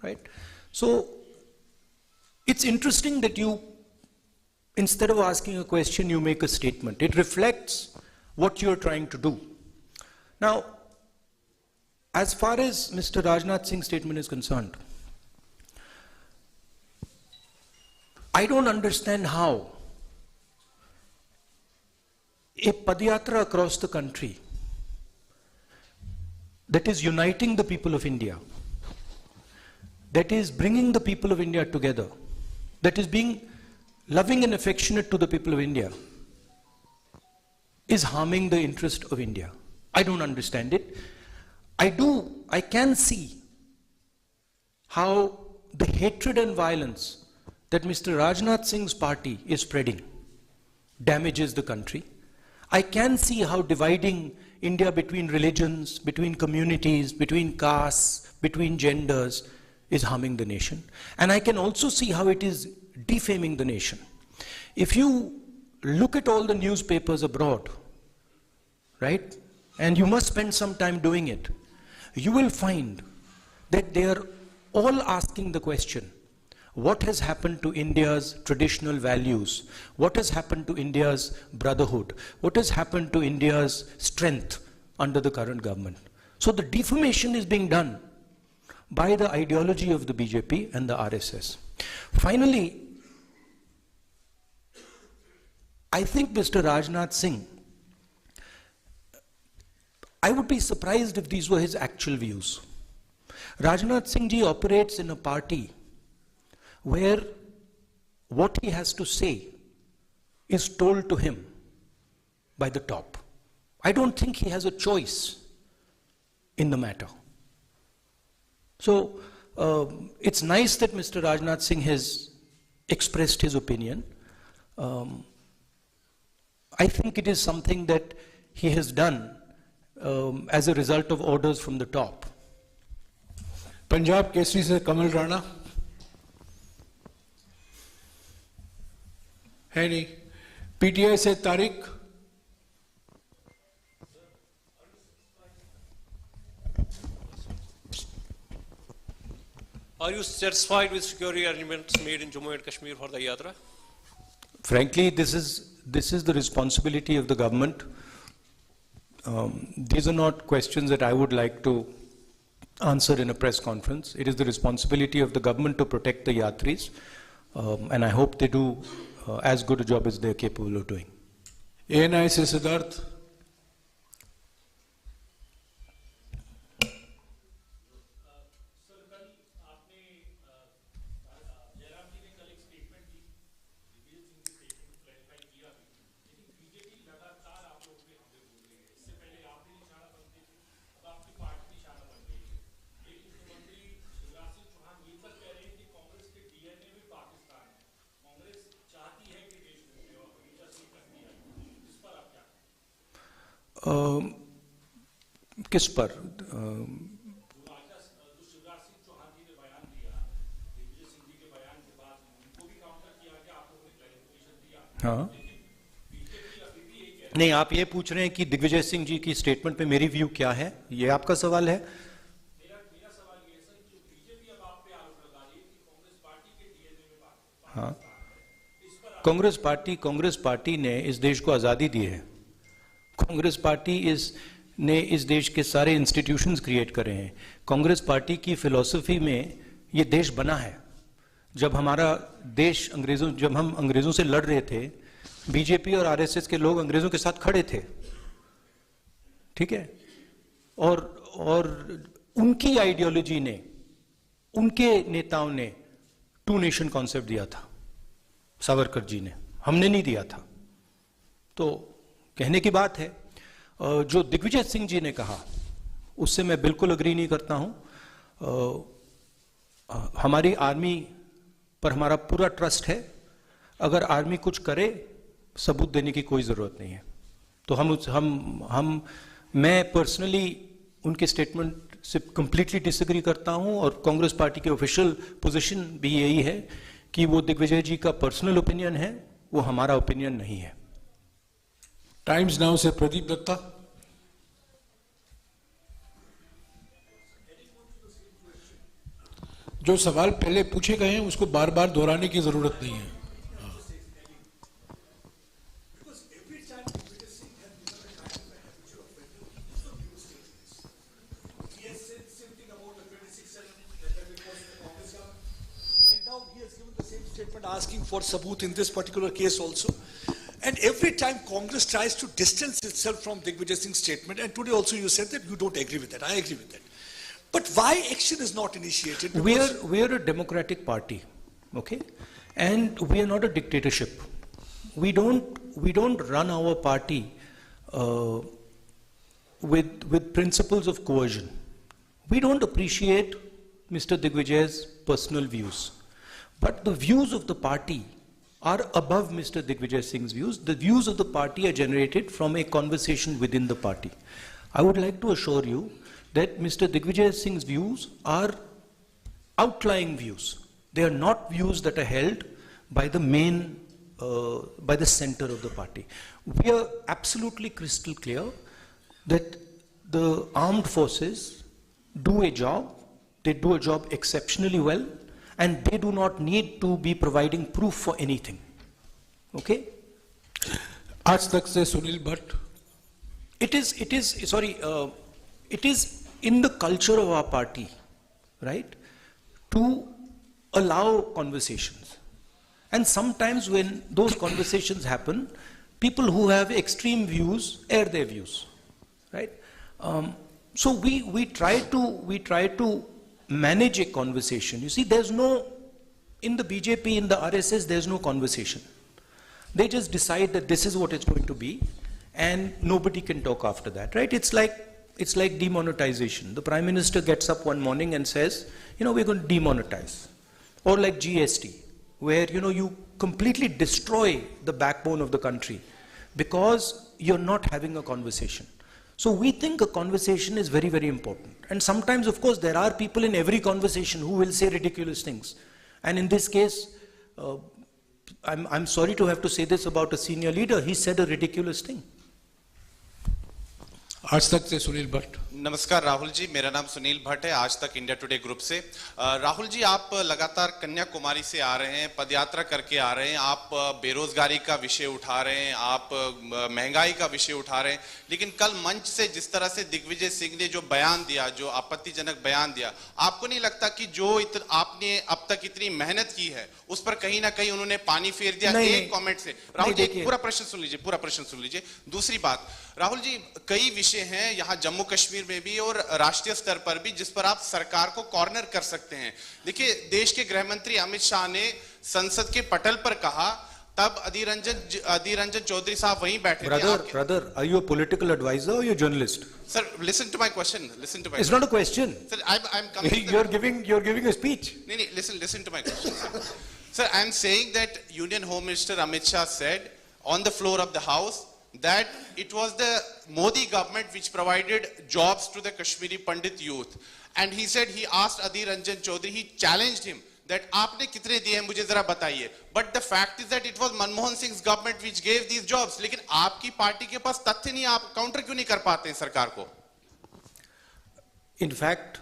S2: right? So it's interesting that you, instead of asking a question, you make a statement. It reflects what you're trying to do. Now, as far as Mr. Rajnath Singh's statement is concerned, I don't understand how a Padyatra across the country that is uniting the people of India, that is bringing the people of India together, that is being loving and affectionate to the people of India, is harming the interest of India. I don't understand it. I can see how the hatred and violence that Mr. Rajnath Singh's party is spreading damages the country. I can see how dividing India between religions, between communities, between castes, between genders is harming the nation. And I can also see how it is defaming the nation. If you look at all the newspapers abroad, right, and you must spend some time doing it, you will find that they are all asking the question, what has happened to India's traditional values? What has happened to India's brotherhood? What has happened to India's strength under the current government? So the defamation is being done by the ideology of the BJP and the RSS. Finally, I think Mr. Rajnath Singh, I would be surprised if these were his actual views. Rajnath Singh ji operates in a party where what he has to say is told to him by the top. I don't think he has a choice in the matter. So it's nice that Mr. Rajnath Singh has expressed his opinion. I think it is something that he has done as a result of orders from the top.
S3: Punjab Kesari से कमल राणा है नहीं, PTI से Tariq,
S1: Are you satisfied with security arrangements made in Jammu and Kashmir for the Yatra?
S2: Frankly, this is the responsibility of the government. These are not questions that I would like to answer in a press conference. It is the responsibility of the government to protect the Yatris, and I hope they do as good a job as they are capable of doing.
S3: ANI से सिद्धार्थ,
S2: किस पर? हाँ, नहीं, आप ये पूछ रहे हैं कि दिग्विजय सिंह जी की स्टेटमेंट पे मेरी व्यू क्या है, ये आपका सवाल है? हाँ, कांग्रेस पार्टी ने इस देश को आज़ादी दी है। कांग्रेस पार्टी ने इस देश के सारे इंस्टीट्यूशंस क्रिएट करे हैं। कांग्रेस पार्टी की फिलॉसफी में ये देश बना है। जब हमारा देश जब हम अंग्रेजों से लड़ रहे थे, बीजेपी और आरएसएस के लोग अंग्रेजों के साथ खड़े थे, ठीक है, और उनकी आइडियोलॉजी ने, उनके नेताओं ने टू नेशन कॉन्सेप्ट दिया था, सावरकर जी ने, हमने नहीं दिया था। तो कहने की बात है, जो दिग्विजय सिंह जी ने कहा उससे मैं बिल्कुल अग्री नहीं करता हूं। हमारी आर्मी पर हमारा पूरा ट्रस्ट है। अगर आर्मी कुछ करे, सबूत देने की कोई जरूरत नहीं है। तो मैं पर्सनली उनके स्टेटमेंट से कंप्लीटली डिसएग्री करता हूं, और कांग्रेस पार्टी की ऑफिशियल पोजीशन भी यही है कि वो दिग्विजय जी का पर्सनल ओपिनियन है, वो हमारा ओपिनियन नहीं है।
S3: टाइम्स नाउ से प्रदीप दत्ता। जो सवाल पहले पूछे गए हैं उसको बार बार दोहराने की जरूरत नहीं है।
S5: Asking for sabut in this particular case also. And every time Congress tries to distance itself from Digvijay Singh's statement, and today also you said that you don't agree with that. I agree with that. But why action is not initiated?
S2: We are a democratic party, okay? And we are not a dictatorship. We don't run our party with principles of coercion. We don't appreciate Mr. Digvijay's personal views. But the views of the party are above Mr. Digvijay Singh's views. The views of the party are generated from a conversation within the party. I would like to assure you that Mr. Digvijay Singh's views are outlying views. They are not views that are held by the by the center of the party. We are absolutely crystal clear that the armed forces do a job, they do a job exceptionally well, and they do not need to be providing proof for anything. Okay?
S3: आज तक से Sunil Bhatt.
S2: It is in the culture of our party, right, to allow conversations. And sometimes when those conversations happen, people who have extreme views air their views, right? So we try to manage a conversation. You see, there's no, in the BJP, in the RSS, there's no conversation. They just decide that this is what it's going to be, and nobody can talk after that, right? It's like demonetization. The Prime Minister gets up one morning and says, we're going to demonetize. Or like GST, where, you completely destroy the backbone of the country because you're not having a conversation. So we think a conversation is very, very important. And sometimes, of course, there are people in every conversation who will say ridiculous things. And in this case, I'm sorry to have to say this about a senior leader. He said a ridiculous thing.
S3: आज तक से सुनील भट्ट।
S6: नमस्कार राहुल जी, मेरा नाम सुनील भट्ट है, आज तक India today group से। राहुल जी, आप लगातार कन्याकुमारी से आ रहे हैं, पदयात्रा करके आ रहे हैं, आप बेरोजगारी का विषय उठा रहे हैं, आप महंगाई का विषय उठा रहे हैं, लेकिन कल मंच से जिस तरह से दिग्विजय सिंह ने जो बयान दिया, जो आपत्तिजनक बयान दिया, आपको नहीं लगता कि जो आपने अब तक इतनी मेहनत की है उस पर कहीं ना कहीं उन्होंने पानी फेर दिया? एक कमेंट से। राहुल जी, पूरा प्रश्न सुन लीजिए। दूसरी बात, राहुल जी, कई विषय हैं यहाँ जम्मू कश्मीर में भी और राष्ट्रीय स्तर पर भी जिस पर आप सरकार को कॉर्नर कर सकते हैं। देखिए, देश के गृह मंत्री अमित शाह ने संसद के पटल पर कहा, तब अधीर रंजन चौधरी साहब वहीं बैठे थे।
S2: Brother, are you a political advisor or you a journalist?
S6: Sir, listen to my question.
S2: It's not a question.
S6: Sir, I'm coming.
S2: You're giving a speech.
S6: No, listen to my question, sir. Sir, I'm saying that Union Home Minister Amit Shah said on the floor of the House that it was the Modi government which provided jobs to the Kashmiri Pandit youth. And he said, he asked Adhir Ranjan Chaudhary, he challenged him that aapne kitne diye hain, mujhe zara bataiye. But the fact is that it was Manmohan Singh's government which gave these jobs. लेकिन आपकी party के पास तथ्य नहीं, आप counter क्यों नहीं कर पाते हैं सरकार को?
S2: In fact,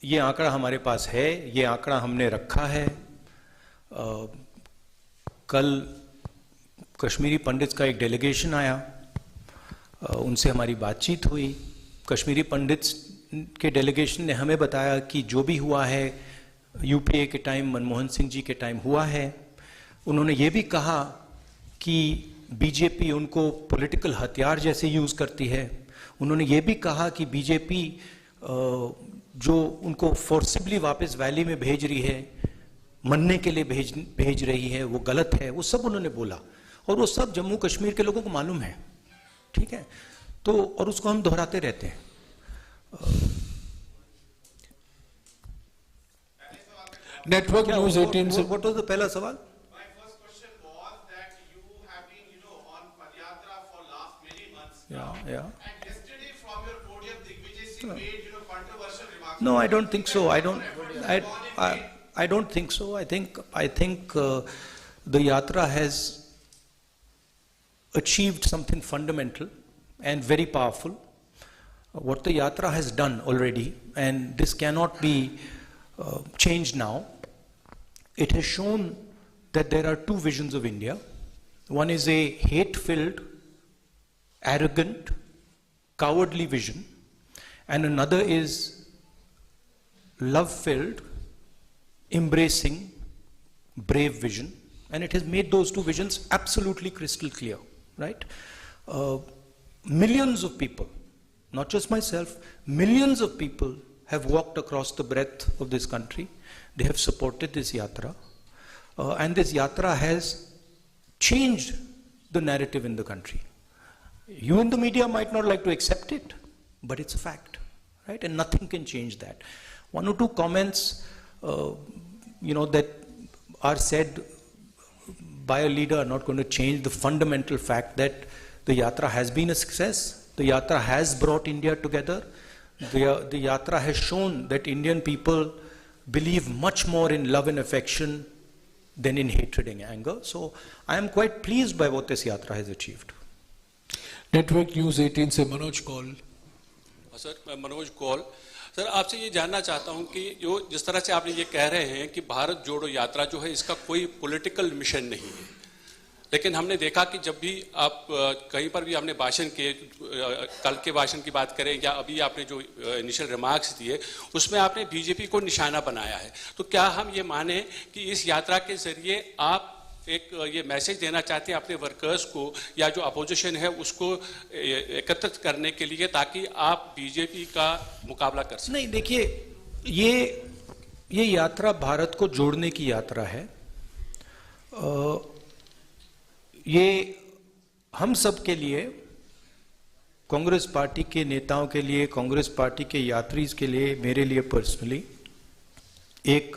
S2: ये आंकड़ा हमारे पास है, ये आंकड़ा हमने रखा है। कल कश्मीरी पंडित का एक डेलीगेशन आया, उनसे हमारी बातचीत हुई। कश्मीरी पंडित के डेलीगेशन ने हमें बताया कि जो भी हुआ है यूपीए के टाइम, मनमोहन सिंह जी के टाइम हुआ है। उन्होंने ये भी कहा कि बीजेपी उनको पॉलिटिकल हथियार जैसे यूज़ करती है। उन्होंने ये भी कहा कि बीजेपी जो उनको फोर्सिबली वापस वैली में भेज रही है, मरने के लिए भेज रही है, वो गलत है। वो सब उन्होंने बोला और वो सब जम्मू कश्मीर के लोगों को मालूम है, ठीक है? तो और उसको हम दोहराते रहते हैं।
S3: नेटवर्क न्यूज 18 से
S2: व्हाट वाज द पहला सवाल?
S6: My first question was that you have been, on Padyatra for last many months.
S2: Yeah.
S6: And yesterday from your podium, Digvijay Singh made, controversial remarks.
S2: No, I don't think so. I don't think so. I think the yatra has achieved something fundamental and very powerful. What the yatra has done already, and this cannot be changed now. It has shown that there are two visions of India. One is a hate-filled, arrogant, cowardly vision, and another is love-filled, embracing, brave vision. And it has made those two visions absolutely crystal clear, right? Millions of people, not just myself, millions of people have walked across the breadth of this country. They have supported this yatra. And this yatra has changed the narrative in the country. You in the media might not like to accept it, but it's a fact, right? And nothing can change that. One or two comments, that are said by a leader are not going to change the fundamental fact that the yatra has been a success. The yatra has brought India together. The yatra has shown that Indian people believe much more in love and affection than in hatred and anger. So I am quite pleased by what this yatra has achieved.
S3: Network news 18 से Manoj Kaul.
S4: Sir, मैं Manoj Kaul. Sir, आपसे ये जानना चाहता हूं कि जिस तरह से आप ये कह रहे हैं कि भारत जोड़ो यात्रा जो है इसका कोई पॉलिटिकल मिशन नहीं है, लेकिन हमने देखा कि जब भी आप कहीं पर भी आपने भाषण किए, कल के भाषण की बात करें या अभी आपने जो इनिशियल रिमार्क्स दिए, उसमें आपने बीजेपी को निशाना बनाया है। तो क्या हम ये माने कि इस यात्रा के जरिए आप एक ये मैसेज देना चाहते हैं अपने वर्कर्स को या जो अपोजिशन है उसको एकत्रित करने के लिए, ताकि आप बीजेपी का मुकाबला कर सकें?
S2: नहीं, देखिए, ये यात्रा भारत को जोड़ने की यात्रा है। ये हम सब के लिए कांग्रेस पार्टी के नेताओं के लिए, कांग्रेस पार्टी के यात्रीज के लिए, मेरे लिए पर्सनली एक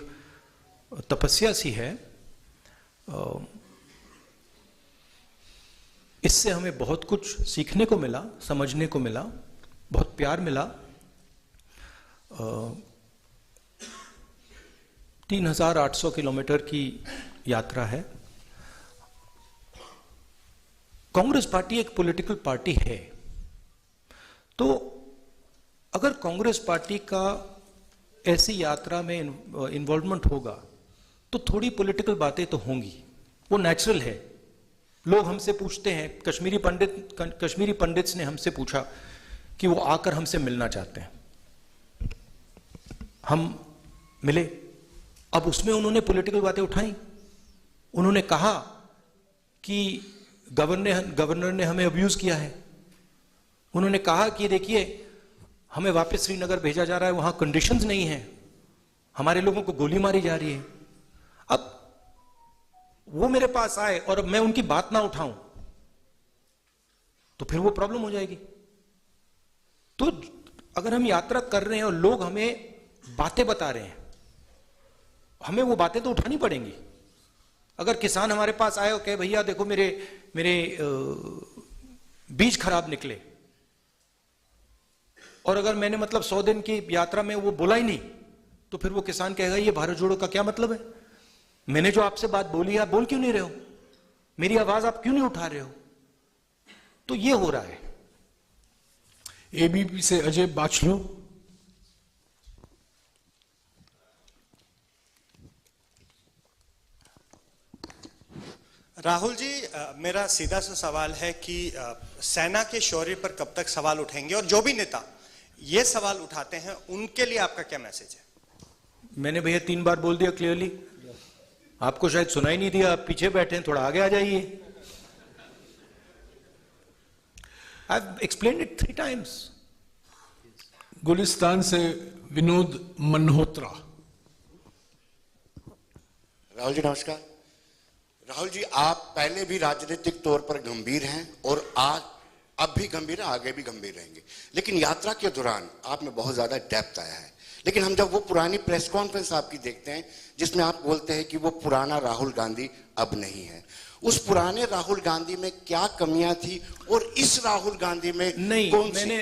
S2: तपस्या सी है। इससे हमें बहुत कुछ सीखने को मिला, समझने को मिला, बहुत प्यार मिला। 3,800 किलोमीटर की यात्रा है। कांग्रेस पार्टी एक पॉलिटिकल पार्टी है, तो अगर कांग्रेस पार्टी का ऐसी यात्रा में इन्वॉल्वमेंट होगा तो थोड़ी पॉलिटिकल बातें तो होंगी, वो नेचुरल है। लोग हमसे पूछते हैं, कश्मीरी पंडित्स ने हमसे पूछा कि वो आकर हमसे मिलना चाहते हैं, हम मिले। अब उसमें उन्होंने पॉलिटिकल बातें उठाई। उन्होंने कहा कि गवर्नर ने हमें अब्यूज किया है। उन्होंने कहा कि देखिए हमें वापस श्रीनगर भेजा जा रहा है, वहां कंडीशंस नहीं है, हमारे लोगों को गोली मारी जा रही है। अब वो मेरे पास आए और मैं उनकी बात ना उठाऊं तो फिर वो प्रॉब्लम हो जाएगी। तो अगर हम यात्रा कर रहे हैं और लोग हमें बातें बता रहे हैं, हमें वो बातें तो उठानी पड़ेंगी। अगर किसान हमारे पास आए और कहे भैया देखो मेरे बीज खराब निकले, और अगर मैंने मतलब 100 दिन की यात्रा में वो बोला ही नहीं, तो फिर वो किसान कहेगा ये भारत जोड़ो का क्या मतलब है? मैंने जो आपसे बात बोली है आप बोल क्यों नहीं रहे हो? मेरी आवाज आप क्यों नहीं उठा रहे हो? तो ये हो रहा है।
S3: एबीपी से अजय बाचलो।
S7: राहुल जी, मेरा सीधा सा सवाल है कि सेना के शौर्य पर कब तक सवाल उठेंगे, और जो भी नेता ये सवाल उठाते हैं उनके लिए आपका क्या मैसेज है?
S2: मैंने भैया 3 बार बोल दिया क्लियरली, आपको शायद सुनाई नहीं दिया, आप पीछे बैठे हैं, थोड़ा आगे आ जाइए। I've explained it 3 times.
S3: Gulistan से विनोद मल्होत्रा।
S8: राहुल जी नमस्कार। राहुल जी, आप पहले भी राजनीतिक तौर पर गंभीर हैं और आज अब भी गंभीर हैं, आगे भी गंभीर रहेंगे, लेकिन यात्रा के दौरान आप में बहुत ज्यादा डेप्थ आया है। लेकिन हम जब वो पुरानी प्रेस कॉन्फ्रेंस आपकी देखते हैं जिसमें आप बोलते हैं कि वो पुराना राहुल गांधी अब नहीं है, उस पुराने राहुल गांधी में क्या कमियां थी और इस राहुल गांधी में
S2: नहीं,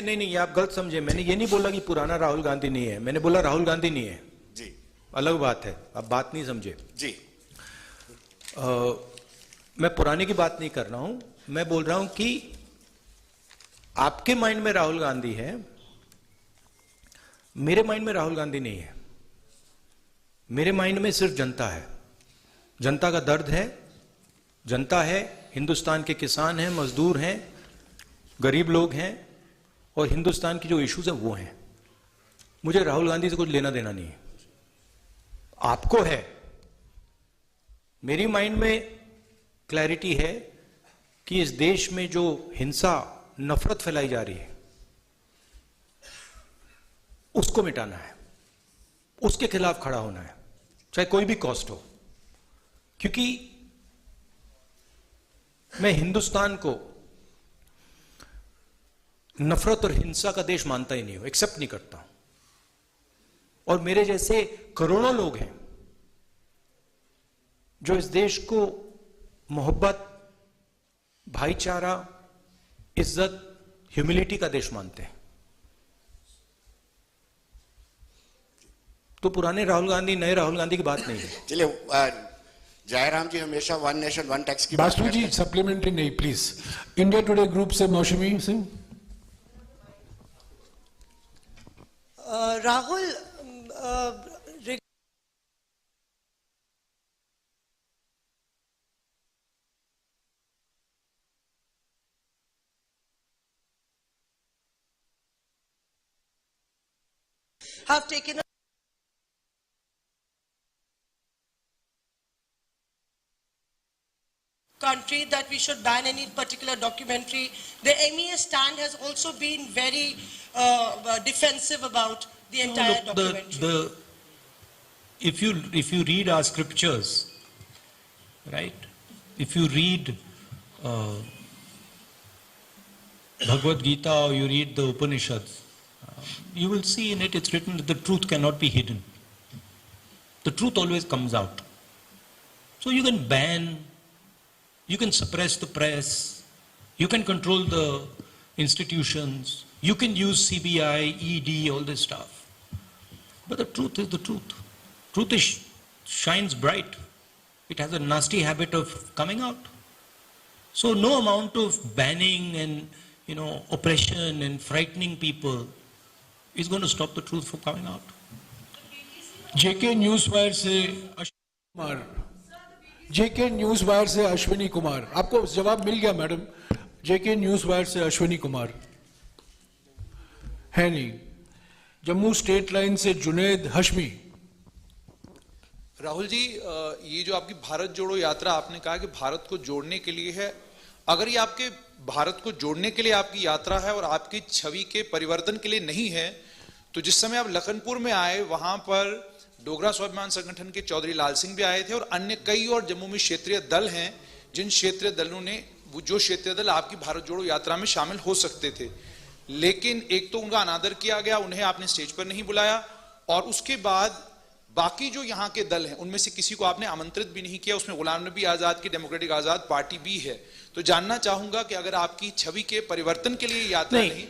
S2: नहीं, आप गलत समझे। मैंने ये नहीं बोला कि पुराना राहुल गांधी नहीं है, मैंने बोला राहुल गांधी नहीं है
S8: जी,
S2: अलग बात है, आप बात नहीं समझे
S8: जी।
S2: मैं पुराने की बात नहीं कर रहा हूं, मैं बोल रहा हूं कि आपके माइंड में राहुल गांधी है, मेरे माइंड में राहुल गांधी नहीं है। मेरे माइंड में सिर्फ जनता है, जनता का दर्द है, जनता है, हिंदुस्तान के किसान हैं, मजदूर हैं, गरीब लोग हैं, और हिंदुस्तान की जो इश्यूज हैं वो हैं। मुझे राहुल गांधी से कुछ लेना देना नहीं है, आपको है। मेरी माइंड में क्लैरिटी है कि इस देश में जो हिंसा, नफरत फैलाई जा रही है उसको मिटाना है, उसके खिलाफ खड़ा होना है, चाहे कोई भी कॉस्ट हो। क्योंकि मैं हिंदुस्तान को नफरत और हिंसा का देश मानता ही नहीं हूं, एक्सेप्ट नहीं करता हूं। और मेरे जैसे करोड़ों लोग हैं जो इस देश को मोहब्बत, भाईचारा, इज्जत, ह्यूमिलिटी का देश मानते हैं। तो पुराने राहुल गांधी, नए राहुल गांधी की बात नहीं है।
S8: चलिए, जयराम जी हमेशा 1 नेशन 1 टैक्स की बात
S3: बासु जी सप्लीमेंट्री नहीं प्लीज। इंडिया टुडे ग्रुप से मौसमी Singh.
S9: Rahul, have taken a country that we should ban any particular documentary. The MEA stand has also been very defensive about the entire documentary.
S15: If you read our scriptures, right? If you read Bhagavad Gita or you read the Upanishads, you will see in it it's written that the truth cannot be hidden. The truth always comes out. So you can ban, you can suppress the press, you can control the institutions, you can use CBI, ED, all this stuff. But the truth is the truth. Truth shines bright. It has a nasty habit of coming out. So no amount of banning and oppression and frightening people is going to stop the truth from coming out.
S3: JK news wire से अश्विनी कुमार, आपको जवाब मिल गया madam. जेके news wire से अश्विनी कुमार है नहीं। Jammu state line से जुनैद हशमी।
S10: राहुल जी, ये जो आपकी भारत जोड़ो यात्रा आपने कहा कि भारत को जोड़ने के लिए है, अगर ये आपके भारत को जोड़ने के लिए आपकी यात्रा है और आपकी छवि के परिवर्तन के लिए नहीं है, तो जिस समय आप लखनपुर में आए वहां पर डोगरा स्वाभिमान संगठन के चौधरी लाल सिंह भी आए थे और अन्य कई और जम्मू में क्षेत्रीय दल हैं जिन क्षेत्रीय दलों ने जो क्षेत्रीय दल आपकी भारत जोड़ो यात्रा में शामिल हो सकते थे, लेकिन एक तो उनका अनादर किया गया, उन्हें आपने स्टेज पर नहीं बुलाया, और उसके बाद बाकी जो यहाँ के दल हैं उनमें से किसी को आपने आमंत्रित भी नहीं किया। उसमें गुलाम नबी आजाद की डेमोक्रेटिक आजाद पार्टी भी है। तो जानना चाहूंगा कि अगर आपकी छवि के परिवर्तन के लिए यात्रा नहीं,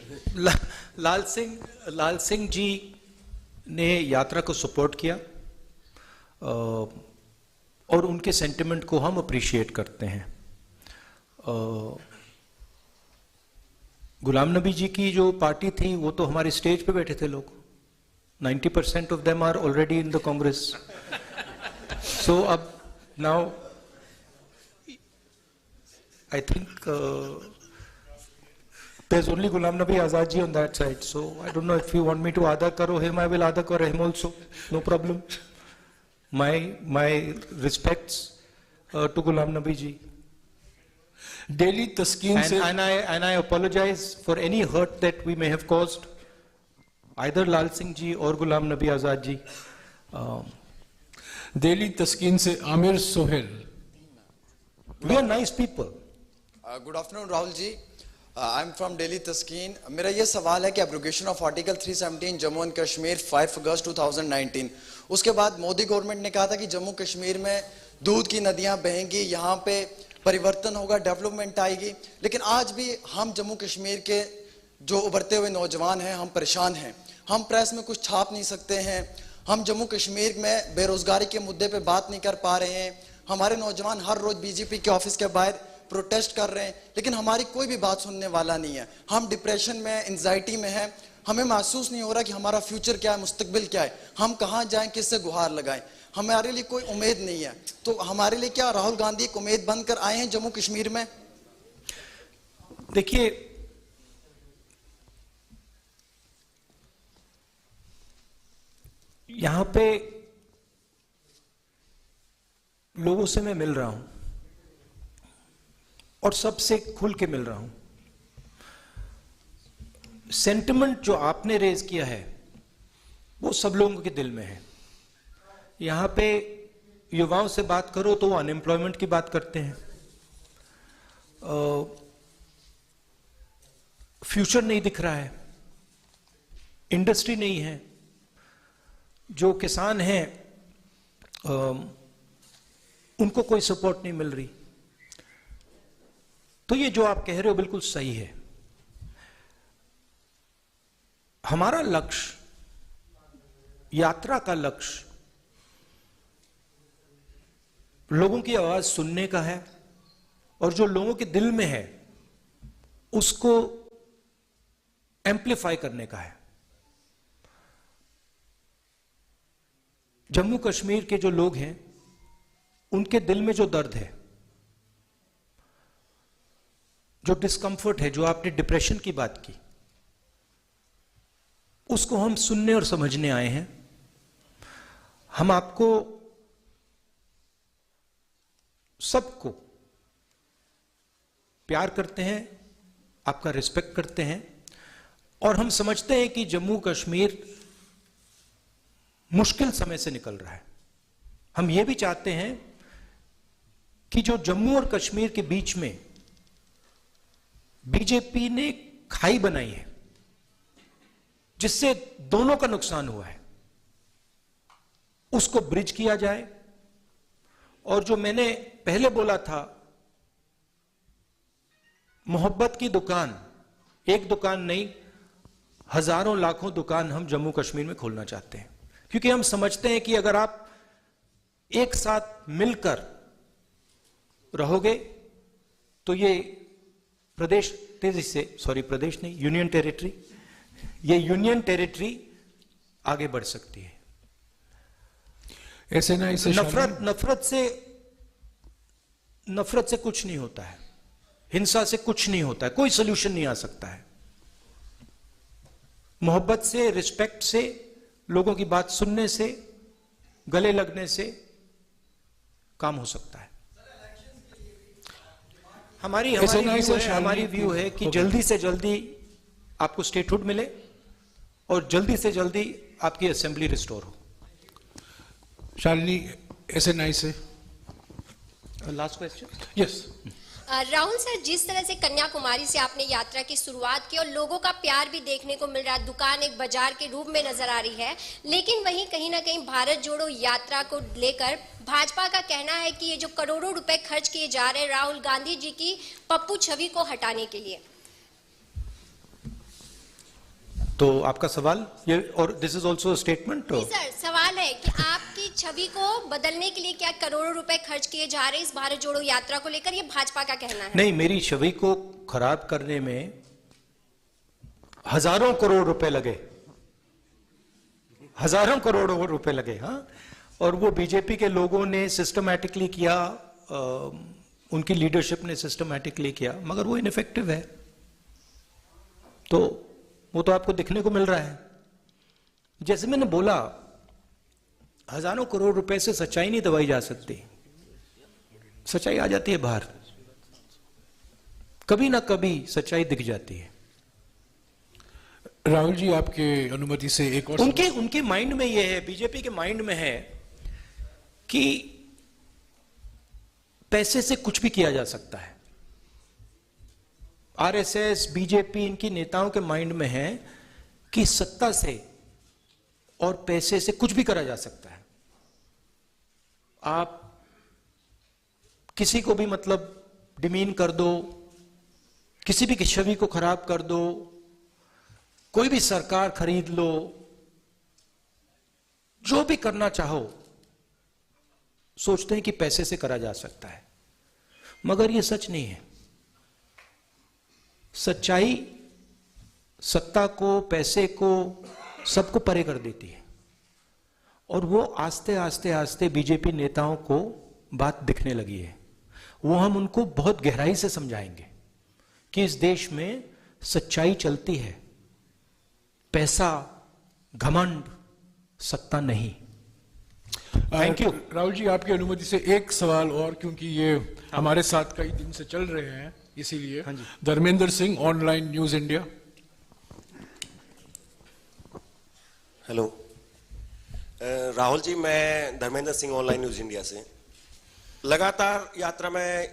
S2: लाल सिंह जी ने यात्रा को सपोर्ट किया और उनके सेंटिमेंट को हम अप्रिशिएट करते हैं। गुलाम नबी जी की जो पार्टी थी वो तो हमारे स्टेज पे बैठे थे लोग। 90% of them are already in the Congress. So now I think there's only Ghulam Nabi Azad ji on that side. So I don't know if you want me to adar karo him, I will adar karo him also. No problem. My respects to Ghulam Nabi ji.
S3: Delhi Taskeen se
S2: and I apologize for any hurt that we may have caused either Lal Singh ji or Ghulam Nabi Azad ji.
S3: Delhi Taskeen se Amir Sohail.
S2: We are nice people.
S11: Good afternoon, Rahul ji. I'm from Delhi Taskeen. मेरा ये सवाल है कि abrogation of article 317 Jammu and Kashmir 5 अगस्त 2019, उसके बाद Modi government ने कहा था कि जम्मू कश्मीर में दूध की नदियां बहेंगी, यहाँ पे परिवर्तन होगा, डेवलपमेंट आएगी, लेकिन आज भी हम जम्मू कश्मीर के जो उभरते हुए नौजवान हैं हम परेशान हैं। हम प्रेस में कुछ छाप नहीं सकते हैं, हम जम्मू कश्मीर में बेरोजगारी के मुद्दे पे बात नहीं कर पा रहे हैं, हमारे नौजवान हर रोज बीजेपी के ऑफिस के बाहर प्रोटेस्ट कर रहे हैं, लेकिन हमारी कोई भी बात सुनने वाला नहीं है। हम डिप्रेशन में, एंजाइटी में हैं, हमें महसूस नहीं हो रहा कि हमारा फ्यूचर क्या है, मुस्तकबिल क्या है, हम कहाँ जाएं, किससे गुहार लगाएं, हमारे लिए कोई उम्मीद नहीं है। तो हमारे लिए क्या राहुल गांधी एक उम्मीद बनकर आए हैं जम्मू कश्मीर में?
S2: देखिए, यहां पे लोगों से मैं मिल रहा हूं और सबसे खुल के मिल रहा हूं। सेंटिमेंट जो आपने रेज किया है वो सब लोगों के दिल में है। यहां पे युवाओं से बात करो तो वो अनएम्प्लॉयमेंट की बात करते हैं, फ्यूचर नहीं दिख रहा है, इंडस्ट्री नहीं है, जो किसान हैं उनको कोई सपोर्ट नहीं मिल रही। तो ये जो आप कह रहे हो बिल्कुल सही है। हमारा लक्ष्य, यात्रा का लक्ष्य लोगों की आवाज सुनने का है और जो लोगों के दिल में है उसको एम्प्लीफाई करने का है। जम्मू कश्मीर के जो लोग हैं उनके दिल में जो दर्द है, जो डिस्कंफर्ट है, जो आपने डिप्रेशन की बात की, उसको हम सुनने और समझने आए हैं। हम आपको सबको प्यार करते हैं, आपका रिस्पेक्ट करते हैं और हम समझते हैं कि जम्मू कश्मीर मुश्किल समय से निकल रहा है। हम ये भी चाहते हैं कि जो जम्मू और कश्मीर के बीच में बीजेपी ने खाई बनाई है जिससे दोनों का नुकसान हुआ है, उसको ब्रिज किया जाए। और जो मैंने पहले बोला था, मोहब्बत की दुकान, एक दुकान नहीं, हजारों लाखों दुकान हम जम्मू कश्मीर में खोलना चाहते हैं, क्योंकि हम समझते हैं कि अगर आप एक साथ मिलकर रहोगे तो ये प्रदेश तेजी से, सॉरी प्रदेश नहीं, यूनियन टेरिटरी, ये यूनियन टेरिटरी आगे बढ़ सकती है।
S3: SNI से
S2: नफरत से कुछ नहीं होता है, हिंसा से कुछ नहीं होता है, कोई सोल्यूशन नहीं आ सकता है। मोहब्बत से, रिस्पेक्ट से, लोगों की बात सुनने से, गले लगने से काम हो सकता है। हमारी व्यू है कि जल्दी से जल्दी आपको स्टेटहुड मिले और जल्दी से जल्दी आपकी असेंबली रिस्टोर हो।
S3: शालिनी, SNI से
S2: last question.
S3: Yes
S12: Rahul sir, जिस तरह से कन्याकुमारी से आपने यात्रा की शुरुआत की और लोगों का प्यार भी देखने को मिल रहा है, दुकान एक बाजार के रूप में नजर आ रही है, लेकिन वहीं कहीं ना कहीं भारत जोड़ो यात्रा को लेकर भाजपा का कहना है कि ये जो करोड़ों रुपए खर्च किए जा रहे हैं राहुल गांधी जी की पप्पू छवि को हटाने के लिए।
S2: तो आपका सवाल ये, और this is also statement.
S12: Sir, सवाल है कि आपकी छवि को बदलने के लिए क्या करोड़ों रुपए खर्च किए जा रहे हैं इस भारत जोड़ो यात्रा को लेकर, ये भाजपा का कहना है।
S2: नहीं, मेरी छवि को खराब करने में हजारों करोड़ रुपए लगे, हजारों करोड़ रुपए लगे। हाँ, और वो बीजेपी के लोगों ने सिस्टमैटिकली किया, उनकी लीडरशिप ने सिस्टमैटिकली किया, मगर वो इनइफेक्टिव है। तो वो तो आपको दिखने को मिल रहा है। जैसे मैंने बोला, हजारों करोड़ रुपए से सच्चाई नहीं दबाई जा सकती, सच्चाई आ जाती है बाहर, कभी ना कभी सच्चाई दिख जाती है।
S3: राहुल जी, आपके अनुमति से एक और
S2: उनके माइंड में ये है, बीजेपी के माइंड में है कि पैसे से कुछ भी किया जा सकता है। आरएसएस, बीजेपी, इनकी नेताओं के माइंड में है कि सत्ता से और पैसे से कुछ भी करा जा सकता है। आप किसी को भी मतलब डिमीन कर दो, किसी भी छवि को खराब कर दो, कोई भी सरकार खरीद लो, जो भी करना चाहो, सोचते हैं कि पैसे से करा जा सकता है, मगर यह सच नहीं है। सच्चाई सत्ता को, पैसे को, सबको परे कर देती है, और वो आस्ते आस्ते आस्ते बीजेपी नेताओं को बात दिखने लगी है। वो हम उनको बहुत गहराई से समझाएंगे कि इस देश में सच्चाई चलती है, पैसा, घमंड, सत्ता नहीं। Thank you.
S3: राहुल जी, आपकी अनुमति से एक सवाल और, क्योंकि ये हमारे साथ कई दिन से चल रहे हैं, इसीलिए। हाँ जी। Dharmendra Singh, online news India.
S13: Hello Rahul ji, मैं Dharmendra Singh, online news India से। लगातार यात्रा में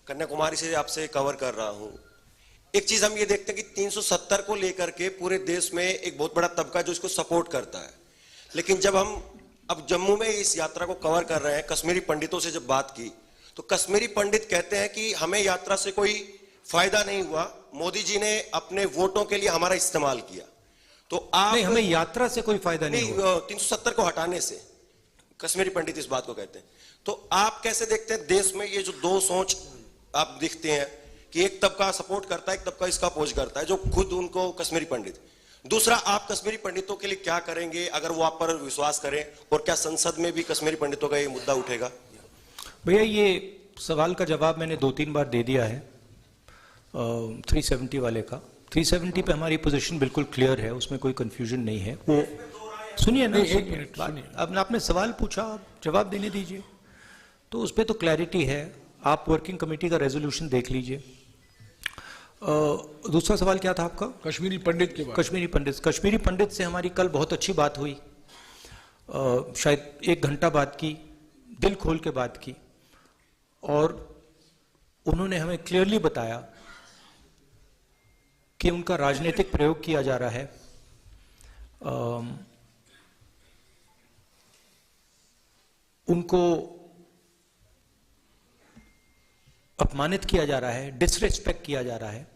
S13: कन्याकुमारी से आपसे कवर कर रहा हूं। एक चीज हम ये देखते हैं कि 370 को लेकर के पूरे देश में एक बहुत बड़ा तबका जो इसको सपोर्ट करता है, लेकिन जब हम अब जम्मू में इस यात्रा को कवर कर रहे हैं, कश्मीरी पंडितों से जब बात की तो कश्मीरी पंडित कहते हैं कि हमें यात्रा से कोई फायदा नहीं हुआ, मोदी जी ने अपने वोटों के लिए हमारा इस्तेमाल किया। तो आप
S2: नहीं, हमें यात्रा से कोई फायदा नहीं हुआ।
S13: 370 को हटाने से कश्मीरी पंडित इस बात को कहते हैं। तो आप कैसे देखते हैं देश में ये जो दो सोच आप दिखते हैं कि एक तबका सपोर्ट करता है, एक तबका इसका अपोज करता है, जो खुद उनको कश्मीरी पंडित। दूसरा, आप कश्मीरी पंडितों के लिए क्या करेंगे अगर वो आप पर विश्वास करें, और क्या संसद में भी कश्मीरी पंडितों का ये मुद्दा उठेगा?
S2: भैया, ये सवाल का जवाब मैंने 2-3 बार दे दिया है 370 वाले का। 370 पे हमारी पोजीशन बिल्कुल क्लियर है, उसमें कोई कंफ्यूजन नहीं है। वो सुनिए ना, एक मिनट, अब आपने सवाल पूछा, आप जवाब देने दीजिए। तो उस पर तो क्लैरिटी है, आप वर्किंग कमेटी का रेजोल्यूशन देख लीजिए। दूसरा सवाल क्या था आपका?
S3: कश्मीरी पंडित के बारे।
S2: कश्मीरी पंडित से हमारी कल बहुत अच्छी बात हुई, शायद 1 घंटा बात की, दिल खोल के बात की, और उन्होंने हमें क्लियरली बताया कि उनका राजनीतिक प्रयोग किया जा रहा है, उनको अपमानित किया जा रहा है, डिसरिस्पेक्ट किया जा रहा है।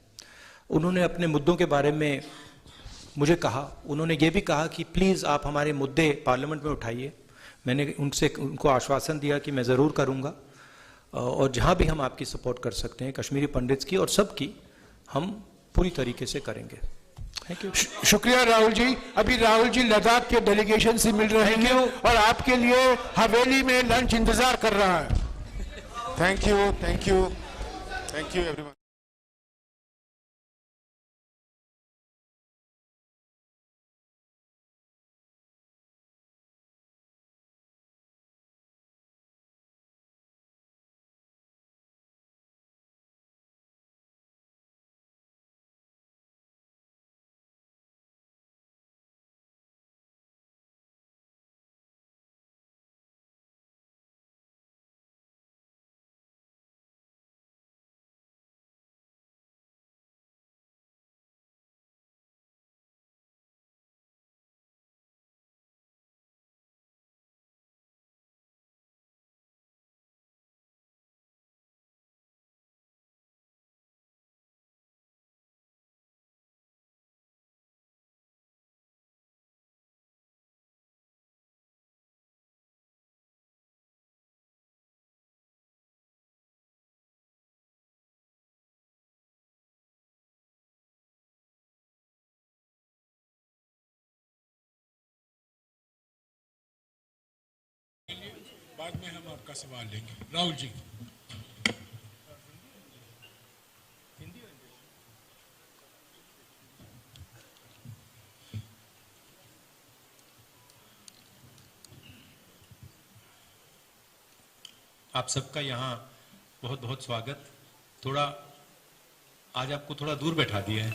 S2: उन्होंने अपने मुद्दों के बारे में मुझे कहा, उन्होंने ये भी कहा कि प्लीज़ आप हमारे मुद्दे पार्लियामेंट में उठाइए। मैंने उनको आश्वासन दिया कि मैं ज़रूर करूँगा, और जहाँ भी हम आपकी सपोर्ट कर सकते हैं, कश्मीरी पंडित्स की और सब की, हम पूरी तरीके से करेंगे। Thank you.
S3: शुक्रिया राहुल जी। अभी राहुल जी लद्दाख के डेलीगेशन से मिल रहे हैं और आपके लिए हवेली में लंच इंतजार कर रहा है।
S14: Thank you, thank you, thank you everyone.
S3: बाद में हम आपका सवाल लेंगे। राहुल जी।
S15: आप सबका यहाँ बहुत बहुत स्वागत। थोड़ा आज आपको थोड़ा दूर बैठा दिया है।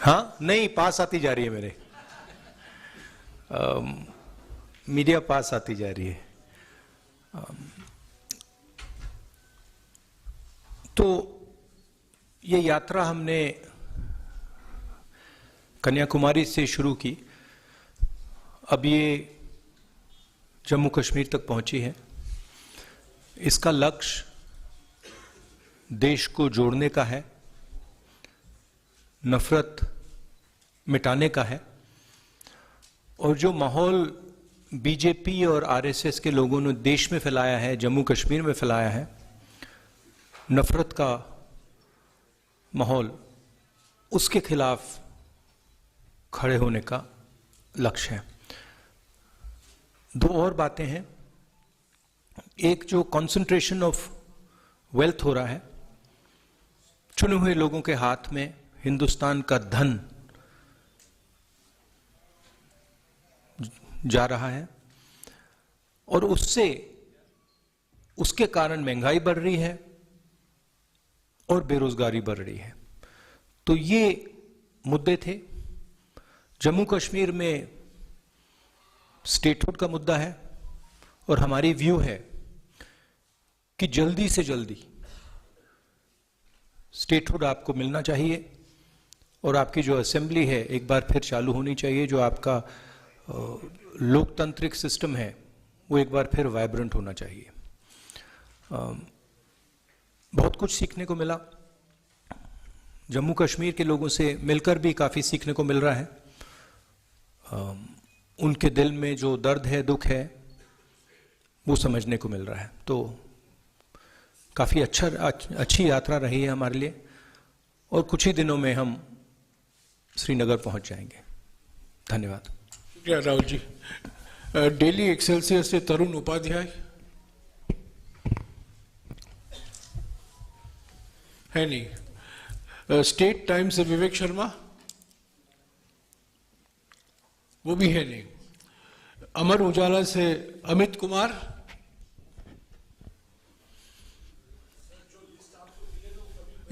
S2: हाँ, नहीं, पास आती जा रही है मेरे, मीडिया पास आती जा रही है। तो ये यात्रा हमने कन्याकुमारी से शुरू की, अब ये जम्मू कश्मीर तक पहुंची है। इसका लक्ष्य देश को जोड़ने का है, नफरत मिटाने का है, और जो माहौल बीजेपी और आरएसएस के लोगों ने देश में फैलाया है, जम्मू कश्मीर में फैलाया है, नफरत का माहौल, उसके खिलाफ खड़े होने का लक्ष्य है। दो और बातें हैं। एक, जो कंसंट्रेशन ऑफ वेल्थ हो रहा है, चुने हुए लोगों के हाथ में हिंदुस्तान का धन जा रहा है, और उसके कारण महंगाई बढ़ रही है और बेरोजगारी बढ़ रही है। तो ये मुद्दे थे। जम्मू कश्मीर में स्टेटहुड का मुद्दा है, और हमारी व्यू है कि जल्दी से जल्दी स्टेटहुड आपको मिलना चाहिए, और आपकी जो असेंबली है एक बार फिर चालू होनी चाहिए। जो आपका लोकतांत्रिक सिस्टम है वो एक बार फिर वाइब्रेंट होना चाहिए। बहुत कुछ सीखने को मिला, जम्मू कश्मीर के लोगों से मिलकर भी काफ़ी सीखने को मिल रहा है। उनके दिल में जो दर्द है, दुख है, वो समझने को मिल रहा है। तो काफ़ी अच्छी यात्रा रही है हमारे लिए, और कुछ ही दिनों में हम श्रीनगर पहुंच जाएंगे। धन्यवाद।
S3: शुक्रिया राहुल जी। डेली एक्सेलसियर से तरुण उपाध्याय है नहीं। स्टेट टाइम से विवेक शर्मा, वो भी है नहीं। अमर उजाला से अमित कुमार,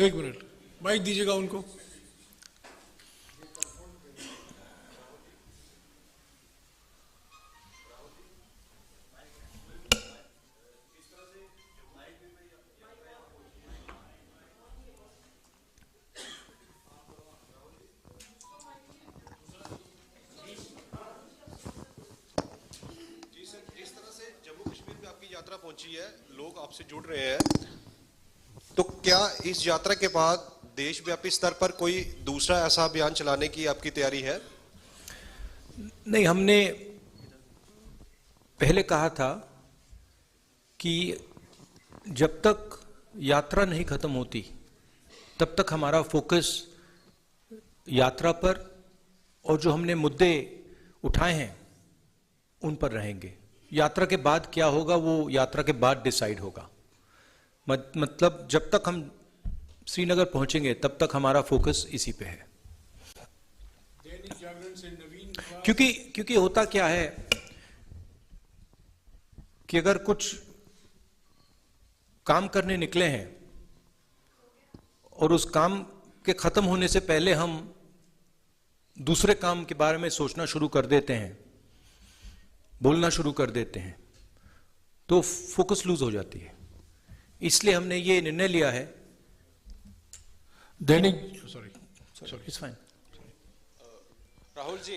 S3: एक मिनट माइक दीजिएगा उनको।
S16: पहुंची है, लोग आपसे जुड़ रहे हैं, तो क्या इस यात्रा के बाद देशव्यापी स्तर पर कोई दूसरा ऐसा अभियान चलाने की आपकी तैयारी है?
S2: नहीं, हमने पहले कहा था कि जब तक यात्रा नहीं खत्म होती तब तक हमारा फोकस यात्रा पर और जो हमने मुद्दे उठाए हैं उन पर रहेंगे। यात्रा के बाद क्या होगा वो यात्रा के बाद डिसाइड होगा। मतलब जब तक हम श्रीनगर पहुंचेंगे तब तक हमारा फोकस इसी पे है। क्योंकि होता क्या है कि अगर कुछ काम करने निकले हैं और उस काम के खत्म होने से पहले हम दूसरे काम के बारे में सोचना शुरू कर देते हैं, बोलना शुरू कर देते हैं, तो फोकस लूज हो जाती है। इसलिए हमने ये निर्णय लिया है। It's fine.
S10: Rahul ji,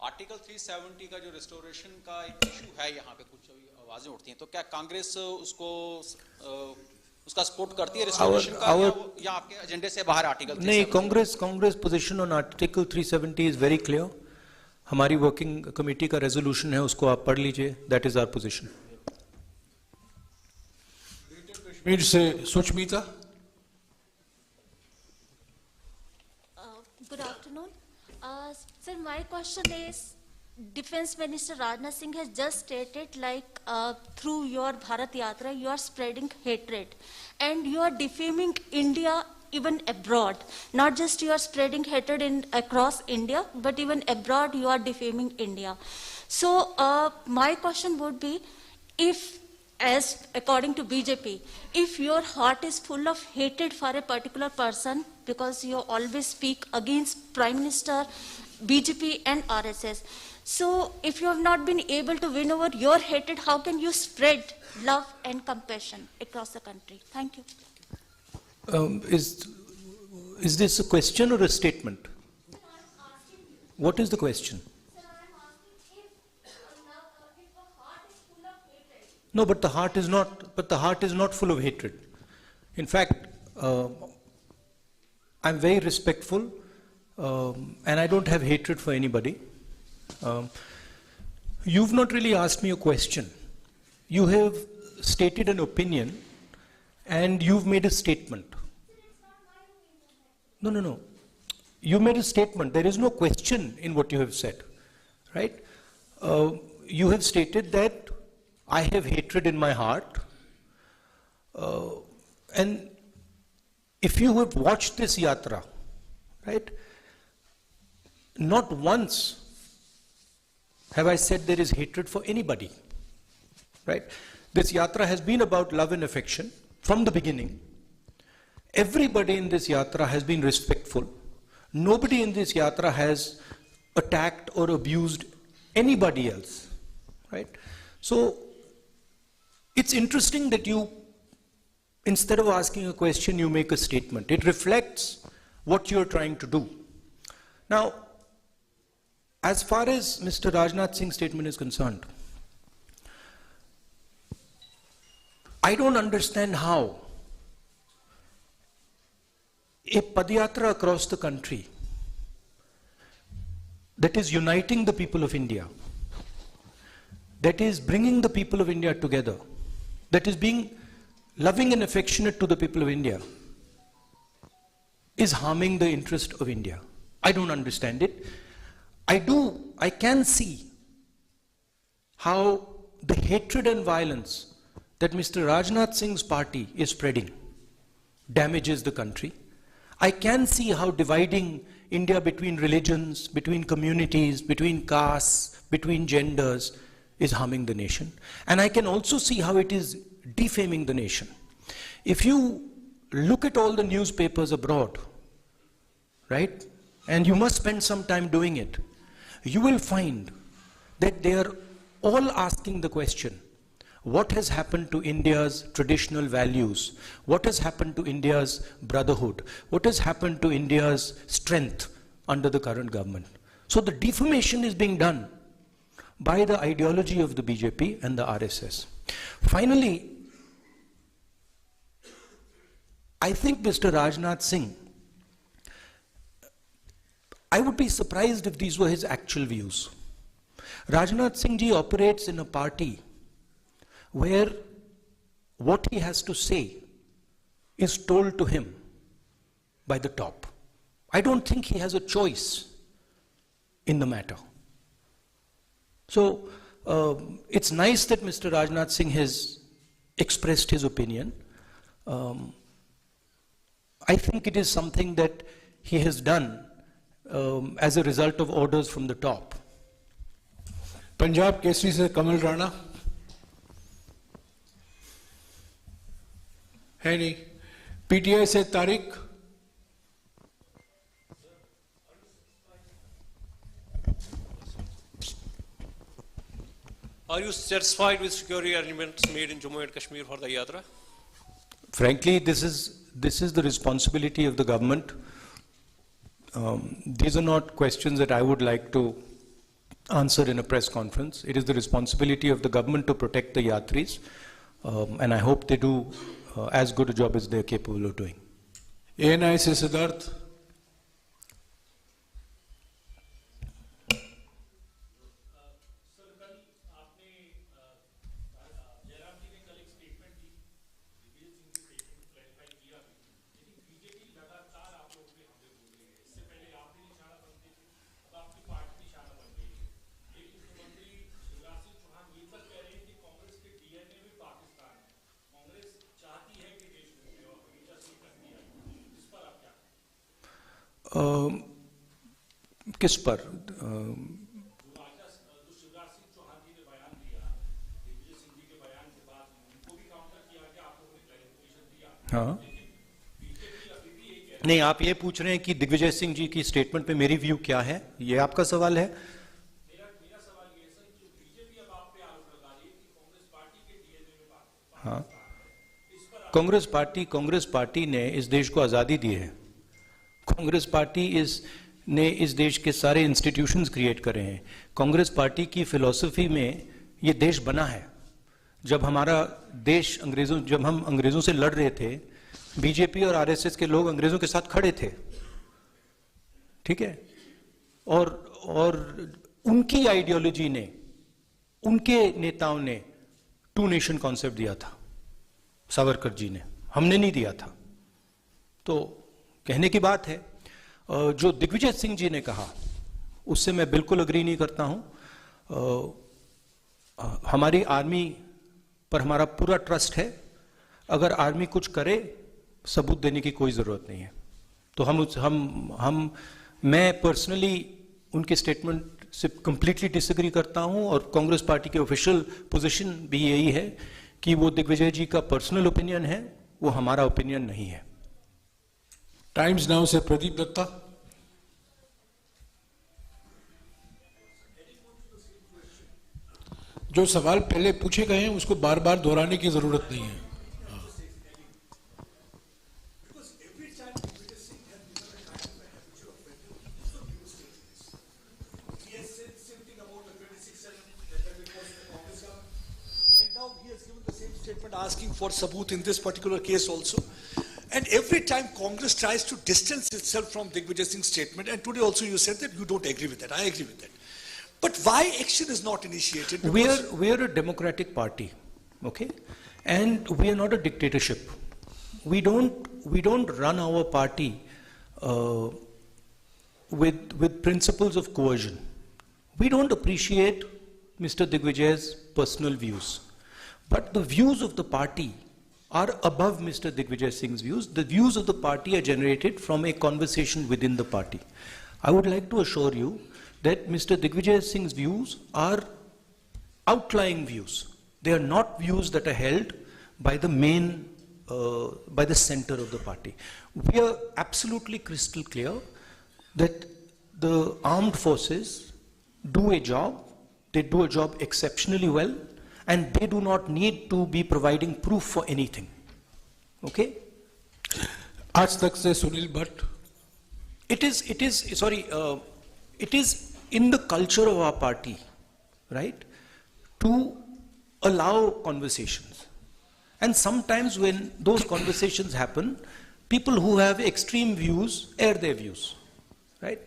S10: article 370 का जो रिस्टोरेशन का एक इशू है, यहाँ पे कुछ आवाजें उठती हैं, तो क्या कांग्रेस उसका सपोर्ट करती है रिस्टोरेशन का, या आपके एजेंडे से बाहर आर्टिकल 370?
S2: नहीं, Congress position on article 370 is very clear. हमारी वर्किंग कमेटी का रेजोल्यूशन है, उसको आप पढ़ लीजिए। That is our position.
S3: Kashmir से Sushmita.
S17: Good afternoon. Sir, my question is, Defense Minister Rajnath Singh has just stated through your Bharat Yatra, you are spreading hatred and you are defaming India even abroad. Not just you are spreading hatred across India, but even abroad you are defaming India. So my question would be, if, as according to BJP, if your heart is full of hatred for a particular person, because you always speak against Prime Minister, BJP and RSS, so if you have not been able to win over your hatred, how can you spread love and compassion across the country? Thank you.
S2: Is this a question or a statement? What is the question? No, but the heart is not. But the heart is not full of hatred. In fact, I'm very respectful, and I don't have hatred for anybody. You've not really asked me a question. You have stated an opinion, and you've made a statement. No. You made a statement. There is no question in what you have said, right? You have stated that I have hatred in my heart, and if you have watched this yatra, right, not once have I said there is hatred for anybody, right? This yatra has been about love and affection from the beginning. Everybody in this yatra has been respectful. Nobody in this yatra has attacked or abused anybody else, right? So it's interesting that you, instead of asking a question, you make a statement. It reflects what you're trying to do. Now, as far as Mr. Rajnath Singh's statement is concerned, I don't understand how a Padyatra across the country that is uniting the people of India, that is bringing the people of India together, that is being loving and affectionate to the people of India, is harming the interest of India. I don't understand it. I can see how the hatred and violence that Mr. Rajnath Singh's party is spreading damages the country. I can see how dividing India between religions, between communities, between castes, between genders is harming the nation. And I can also see how it is defaming the nation. If you look at all the newspapers abroad, right, and you must spend some time doing it, you will find that they are all asking the question, what has happened to India's traditional values? What has happened to India's brotherhood? What has happened to India's strength under the current government? So the defamation is being done by the ideology of the BJP and the RSS. Finally, I think Mr. Rajnath Singh, I would be surprised if these were his actual views. Rajnath Singh ji operates in a party where what he has to say is told to him by the top. I don't think he has a choice in the matter. So it's nice that Mr. Rajnath Singh has expressed his opinion. I think it is something that he has done as a result of orders from the top.
S3: Punjab Kesari से कमल राणा है नहीं, PTI से Tariq,
S1: Are you satisfied with security arrangements made in Jammu and Kashmir for the Yatra?
S2: Frankly, this is the responsibility of the government. These are not questions that I would like to answer in a press conference. It is the responsibility of the government to protect the Yatris, and I hope they do as good a job as they are capable of doing.
S3: ANI से सिद्धार्थ,
S2: किस पर? हाँ, नहीं, आप ये पूछ रहे हैं कि दिग्विजय सिंह जी की स्टेटमेंट पे मेरी व्यू क्या है, ये आपका सवाल है? हाँ, कांग्रेस पार्टी ने इस देश को आज़ादी दी है। कांग्रेस पार्टी ने इस देश के सारे इंस्टीट्यूशंस क्रिएट करे हैं। कांग्रेस पार्टी की फिलॉसफी में ये देश बना है। जब हमारा देश जब हम अंग्रेजों से लड़ रहे थे, बीजेपी और आरएसएस के लोग अंग्रेजों के साथ खड़े थे, ठीक है? और उनकी आइडियोलॉजी ने, उनके नेताओं ने टू नेशन कॉन्सेप्ट दिया था, सावरकर जी ने, हमने नहीं दिया था। तो कहने की बात है, जो दिग्विजय सिंह जी ने कहा उससे मैं बिल्कुल अग्री नहीं करता हूं। हमारी आर्मी पर हमारा पूरा ट्रस्ट है। अगर आर्मी कुछ करे, सबूत देने की कोई जरूरत नहीं है। तो मैं पर्सनली उनके स्टेटमेंट से कंप्लीटली डिसएग्री करता हूं, और कांग्रेस पार्टी की ऑफिशियल पोजीशन भी यही है कि वो दिग्विजय जी का पर्सनल ओपिनियन है, वो हमारा ओपिनियन नहीं है।
S3: टाइम्स नाउ से प्रदीप दत्ता। जो सवाल पहले पूछे गए हैं उसको बार बार दोहराने की जरूरत नहीं है।
S5: Asking for sabut in this particular case also. And every time Congress tries to distance itself from Digvijay Singh's statement, and today also you said that you don't agree with that. I agree with that. But why action is not initiated?
S2: We are a democratic party, okay? And we are not a dictatorship. We don't run our party with principles of coercion. We don't appreciate Mr. Digvijay's personal views. But the views of the party are above Mr. Digvijay Singh's views. The views of the party are generated from a conversation within the party. I would like to assure you that Mr. Digvijay Singh's views are outlying views. They are not views that are held by the main, by the center of the party. We are absolutely crystal clear that the armed forces do a job, they do a job exceptionally well, and they do not need to be providing proof for anything. Okay?
S3: आज तक से Sunil Bhatt.
S2: It is in the culture of our party, right, to allow conversations. And sometimes when those conversations happen, people who have extreme views air their views, right?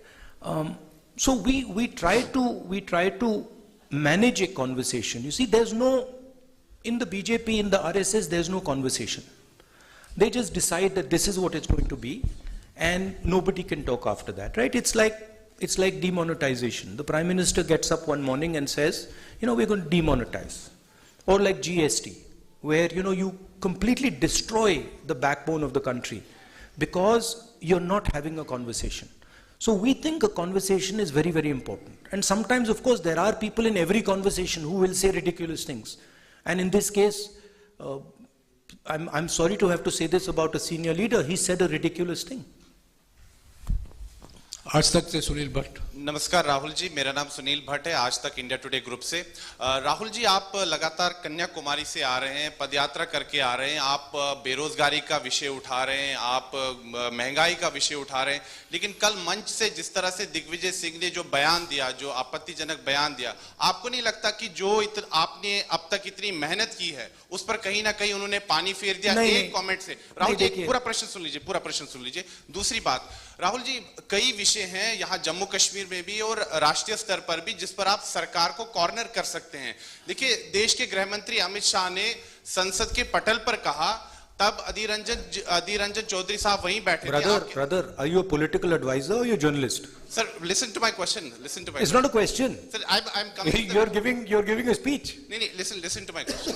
S2: So we try to manage a conversation. You see, there's no, in the BJP, in the RSS, there's no conversation. They just decide that this is what it's going to be, and nobody can talk after that, right? It's like demonetization. The Prime Minister gets up one morning and says, you know, we're going to demonetize. Or like GST, where, you know, you completely destroy the backbone of the country because you're not having a conversation. So we think a conversation is very, very important. And sometimes, of course, there are people in every conversation who will say ridiculous things. And in this case, I'm sorry to have to say this about a senior leader, he said a ridiculous thing.
S3: आज तक से सुनील भट्ट।
S6: नमस्कार राहुल जी, मेरा नाम सुनील भट्ट है, आज तक India today group से। राहुल जी, आप लगातार कन्याकुमारी से आ रहे हैं, पदयात्रा करके आ रहे हैं, आप बेरोजगारी का विषय उठा रहे हैं, आप महंगाई का विषय उठा रहे हैं, लेकिन कल मंच से जिस तरह से दिग्विजय सिंह ने जो बयान दिया, जो आपत्तिजनक बयान दिया, आपको नहीं लगता कि जो आपने अब तक इतनी मेहनत की है उस पर कहीं ना कहीं उन्होंने पानी फेर दिया? एक कमेंट से राहुल जी, पूरा प्रश्न सुन लीजिए। दूसरी बात, राहुल जी, कई विषय हैं यहाँ जम्मू कश्मीर में भी और राष्ट्रीय स्तर पर भी जिस पर आप सरकार को कॉर्नर कर सकते हैं। देखिए, देश के गृह मंत्री अमित शाह ने संसद के पटल पर कहा, तब अधीर रंजन चौधरी साहब वहीं बैठे थे।
S2: Brother, are you a political advisor or you a journalist?
S6: Sir, listen to my question.
S2: It's not a question.
S6: Sir, I'm coming.
S2: You're giving a speech.
S6: No, listen to my question.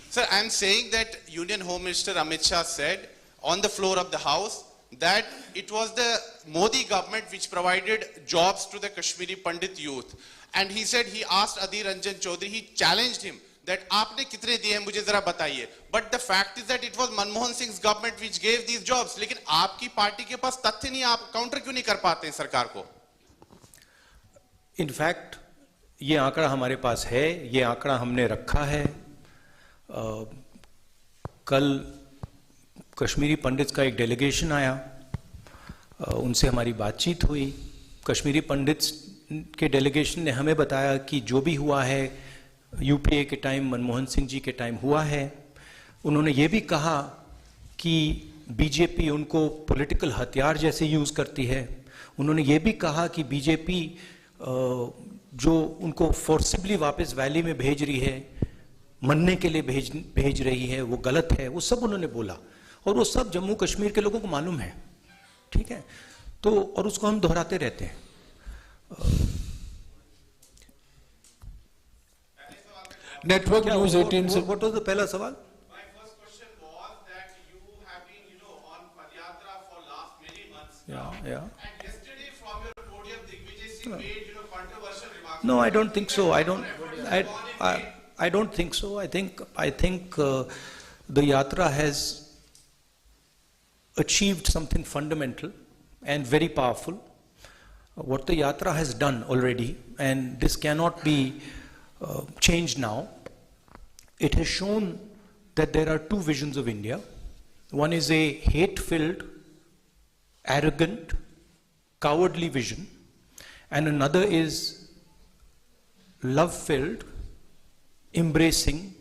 S6: Sir, I'm saying that Union Home Minister Amit Shah said on the floor of the House that it was the Modi government which provided jobs to the Kashmiri Pandit youth. And he said, he asked Adhir Ranjan Chaudhary, he challenged him that आपने कितने दिए हैं मुझे जरा बताइए. But the fact is that it was Manmohan Singh's government which gave these jobs. लेकिन आपकी party के पास तथ्य नहीं, आप काउंटर क्यों नहीं कर पाते हैं सरकार को?
S2: In fact, ये आंकड़ा हमारे पास है, ये आंकड़ा हमने रखा है. कल कश्मीरी पंडित का एक डेलीगेशन आया, उनसे हमारी बातचीत हुई. कश्मीरी पंडित के डेलीगेशन ने हमें बताया कि जो भी हुआ है यूपीए के टाइम, मनमोहन सिंह जी के टाइम हुआ है. उन्होंने ये भी कहा कि बीजेपी उनको पॉलिटिकल हथियार जैसे यूज करती है. उन्होंने ये भी कहा कि बीजेपी जो उनको फोर्सिबली वापस वैली में भेज रही है, मरने के लिए भेज रही है, वो गलत है. वो सब उन्होंने बोला और वो सब जम्मू कश्मीर के लोगों को मालूम है, ठीक है. तो और उसको हम दोहराते रहते हैं.
S3: नेटवर्क न्यूज 18 से
S2: व्हाट वाज द पहला सवाल?
S6: My first question was that you have been, on Padyatra for last many months.
S2: Yeah.
S6: And yesterday from your podium, Digvijay Singh made, controversial remarks.
S2: No, I don't think so. I don't think so. I think the yatra has achieved something fundamental and very powerful. What the yatra has done already, and this cannot be changed now. It has shown that there are two visions of India. One is a hate-filled, arrogant, cowardly vision, and another is love-filled, embracing,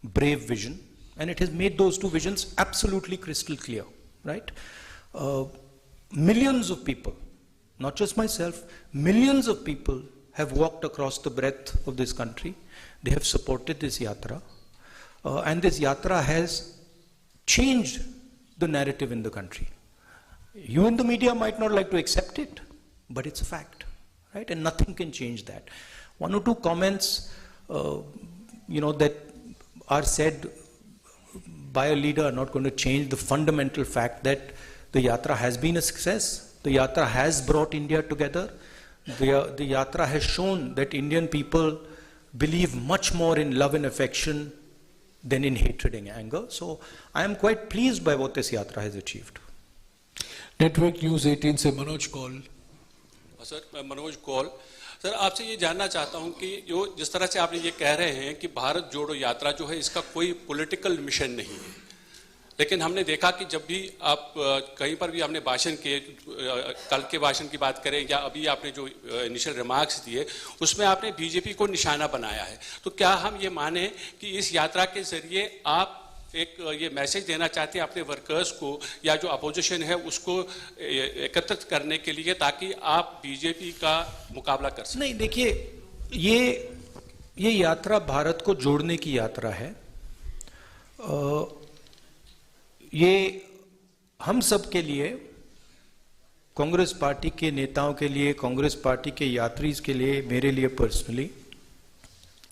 S2: brave vision. And it has made those two visions absolutely crystal clear, right? Millions of people, not just myself, millions of people have walked across the breadth of this country. They have supported this yatra. And this yatra has changed the narrative in the country. You in the media might not like to accept it, but it's a fact, right? And nothing can change that. One or two comments, that are said by a leader are not going to change the fundamental fact that the yatra has been a success. The yatra has brought India together. The yatra has shown that Indian people believe much more in love and affection than in hatred and anger. So I am quite pleased by what this yatra has achieved.
S3: Network news 18 से Manoj Kaul.
S4: Sir, मैं Manoj Kaul. Sir, आपसे ये जानना चाहता हूं कि जिस तरह से आपने ये कह रहे हैं कि भारत जोड़ो यात्रा जो है इसका कोई पॉलिटिकल मिशन नहीं है, लेकिन हमने देखा कि जब भी आप कहीं पर भी हमने भाषण किए, कल के भाषण की बात करें या अभी आपने जो इनिशियल रिमार्क्स दिए, उसमें आपने बीजेपी को निशाना बनाया है। तो क्या हम ये माने कि इस यात्रा के जरिए आप एक ये मैसेज देना चाहते हैं अपने वर्कर्स को या जो अपोजिशन है उसको एकत्रित करने के लिए, ताकि आप बीजेपी का मुकाबला कर सकें?
S2: नहीं, देखिए, ये यात्रा भारत को जोड़ने की यात्रा है। ये हम सब के लिए, कांग्रेस पार्टी के नेताओं के लिए, कांग्रेस पार्टी के यात्रीज के लिए, मेरे लिए पर्सनली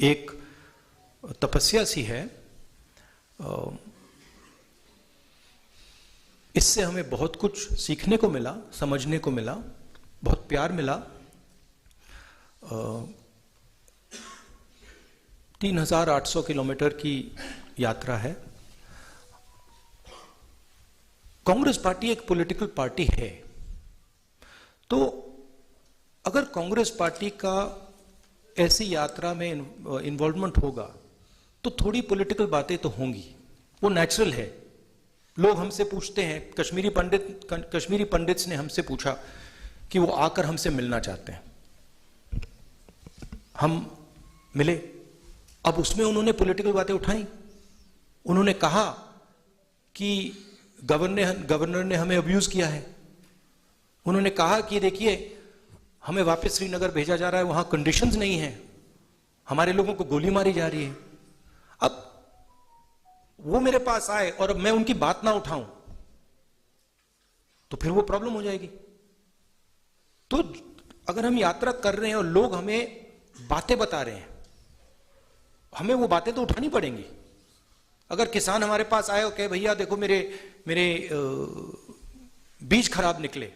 S2: एक तपस्या सी है। इससे हमें बहुत कुछ सीखने को मिला, समझने को मिला, बहुत प्यार मिला। 3,800 किलोमीटर की यात्रा है। कांग्रेस पार्टी एक पॉलिटिकल पार्टी है, तो अगर कांग्रेस पार्टी का ऐसी यात्रा में इन्वॉल्वमेंट होगा तो थोड़ी पॉलिटिकल बातें तो होंगी, वो नेचुरल है। लोग हमसे पूछते हैं, कश्मीरी पंडित्स ने हमसे पूछा कि वो आकर हमसे मिलना चाहते हैं, हम मिले। अब उसमें उन्होंने पॉलिटिकल बातें उठाई। उन्होंने कहा कि गवर्नर ने हमें अब्यूज किया है। उन्होंने कहा कि देखिए, हमें वापस श्रीनगर भेजा जा रहा है, वहां कंडीशंस नहीं है, हमारे लोगों को गोली मारी जा रही है। अब वो मेरे पास आए और अब मैं उनकी बात ना उठाऊं तो फिर वो प्रॉब्लम हो जाएगी। तो अगर हम यात्रा कर रहे हैं और लोग हमें बातें बता रहे हैं, हमें वो बातें तो उठानी पड़ेंगी। अगर किसान हमारे पास आए और कहे भैया देखो मेरे बीज खराब निकले,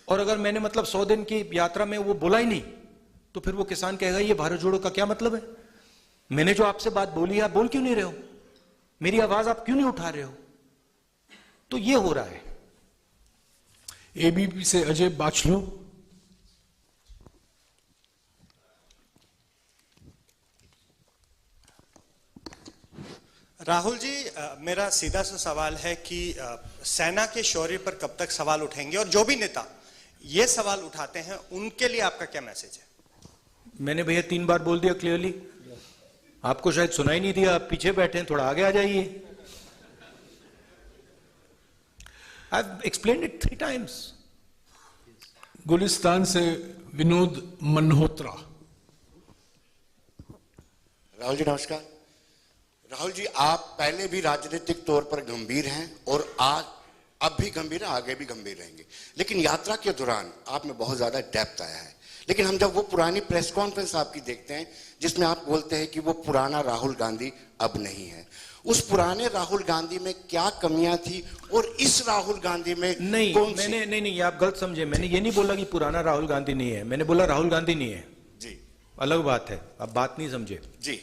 S2: और अगर मैंने 100 दिन की यात्रा में वो बोला ही नहीं, तो फिर वो किसान कहेगा ये भारत जोड़ो का क्या मतलब है? मैंने जो आपसे बात बोली है आप बोल क्यों नहीं रहे हो? मेरी आवाज आप क्यों नहीं उठा रहे हो? तो ये हो रहा है।
S3: एबीपी से अजय बाचलो।
S7: राहुल जी, मेरा सीधा सा सवाल है कि सेना के शौर्य पर कब तक सवाल उठेंगे, और जो भी नेता ये सवाल उठाते हैं उनके लिए आपका क्या मैसेज है?
S2: मैंने भैया 3 बार बोल दिया क्लियरली, आपको शायद सुनाई नहीं दिया, आप पीछे बैठे हैं, थोड़ा आगे आ जाइए। I've explained it 3 times.
S3: Gulistan से विनोद मल्होत्रा।
S8: राहुल जी नमस्कार। राहुल जी, आप पहले भी राजनीतिक तौर पर गंभीर हैं और आज अब भी गंभीर हैं, आगे भी गंभीर रहेंगे, लेकिन यात्रा के दौरान आप में बहुत ज्यादा डेप्थ आया है। लेकिन हम जब वो पुरानी प्रेस कॉन्फ्रेंस आपकी देखते हैं जिसमें आप बोलते हैं कि वो पुराना राहुल गांधी अब नहीं है, उस पुराने राहुल गांधी में क्या कमियां थी और इस राहुल गांधी में
S2: नहीं, नहीं, आप गलत समझे। मैंने ये नहीं बोला कि पुराना राहुल गांधी नहीं है, मैंने बोला राहुल गांधी नहीं है
S8: जी,
S2: अलग बात है, आप बात नहीं समझे
S8: जी।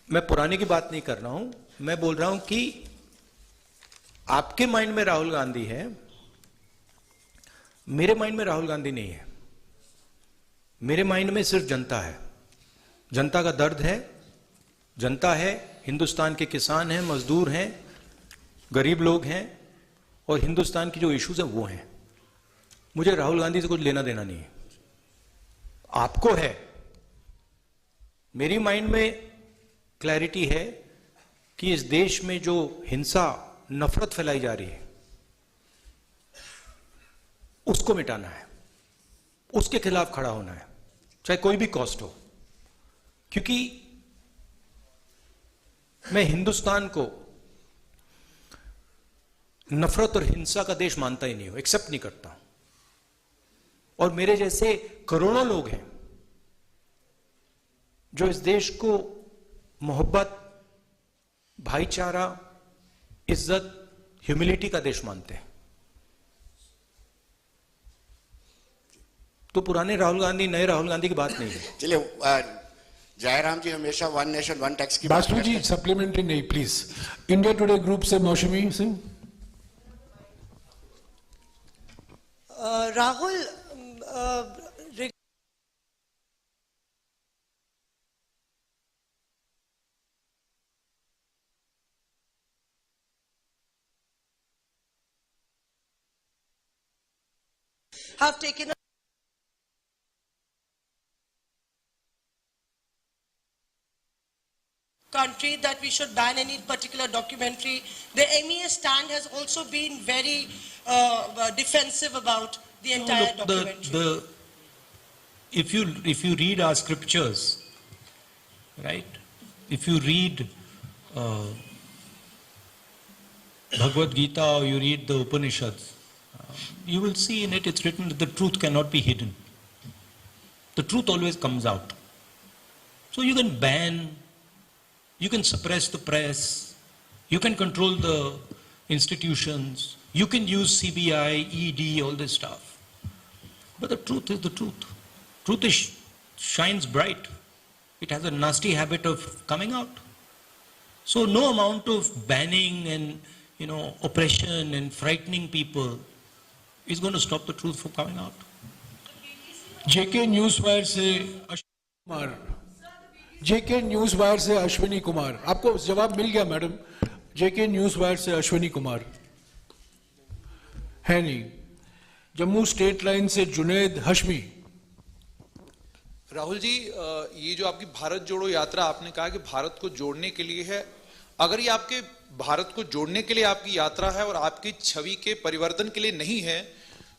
S2: मैं पुराने की बात नहीं कर रहा हूं, मैं बोल रहा हूं कि आपके माइंड में राहुल गांधी है, मेरे माइंड में राहुल गांधी नहीं है। मेरे माइंड में सिर्फ जनता है, जनता का दर्द है, जनता है, हिंदुस्तान के किसान हैं, मजदूर हैं, गरीब लोग हैं, और हिंदुस्तान की जो इश्यूज हैं वो हैं। मुझे राहुल गांधी से कुछ लेना देना नहीं है, आपको है। मेरी माइंड में क्लैरिटी है कि इस देश में जो हिंसा, नफरत फैलाई जा रही है उसको मिटाना है, उसके खिलाफ खड़ा होना है, चाहे कोई भी कॉस्ट हो। क्योंकि मैं हिंदुस्तान को नफरत और हिंसा का देश मानता ही नहीं हूं, एक्सेप्ट नहीं करता हूं। और मेरे जैसे करोड़ों लोग हैं जो इस देश को मोहब्बत, भाईचारा, इज्जत, ह्यूमिलिटी का देश मानते हैं। तो पुराने राहुल गांधी, नए राहुल गांधी की बात नहीं है।
S8: चलिए, जयराम जी हमेशा 1 नेशन 1 टैक्स की बात
S3: बासु जी सप्लीमेंट्री नहीं प्लीज। इंडिया टुडे ग्रुप से मौसमी Singh.
S9: Rahul, have taken a country that we should ban any particular documentary. The MEA stand has also been very defensive about the entire
S15: Look,
S9: documentary.
S15: if you read our scriptures, right? If you read Bhagavad Gita or you read the Upanishads, you will see in it it's written that the truth cannot be hidden. The truth always comes out. So you can ban, you can suppress the press, you can control the institutions, you can use CBI, ED, all this stuff. But the truth is the truth. Truth shines bright. It has a nasty habit of coming out. So no amount of banning and oppression and frightening people is going to stop the truth from coming out.
S3: JK news wire से Ashwini Kumar, JK news wire से अश्विनी कुमार, आपको जवाब मिल गया madam? जेके news wire से अश्विनी कुमार है नहीं। Jammu state line से जुनैद हशमी।
S10: राहुल जी, ये जो आपकी भारत जोड़ो यात्रा आपने कहा कि भारत को जोड़ने के लिए है, अगर ये आपके भारत को जोड़ने के लिए आपकी यात्रा है और आपकी छवि के परिवर्तन के लिए नहीं है,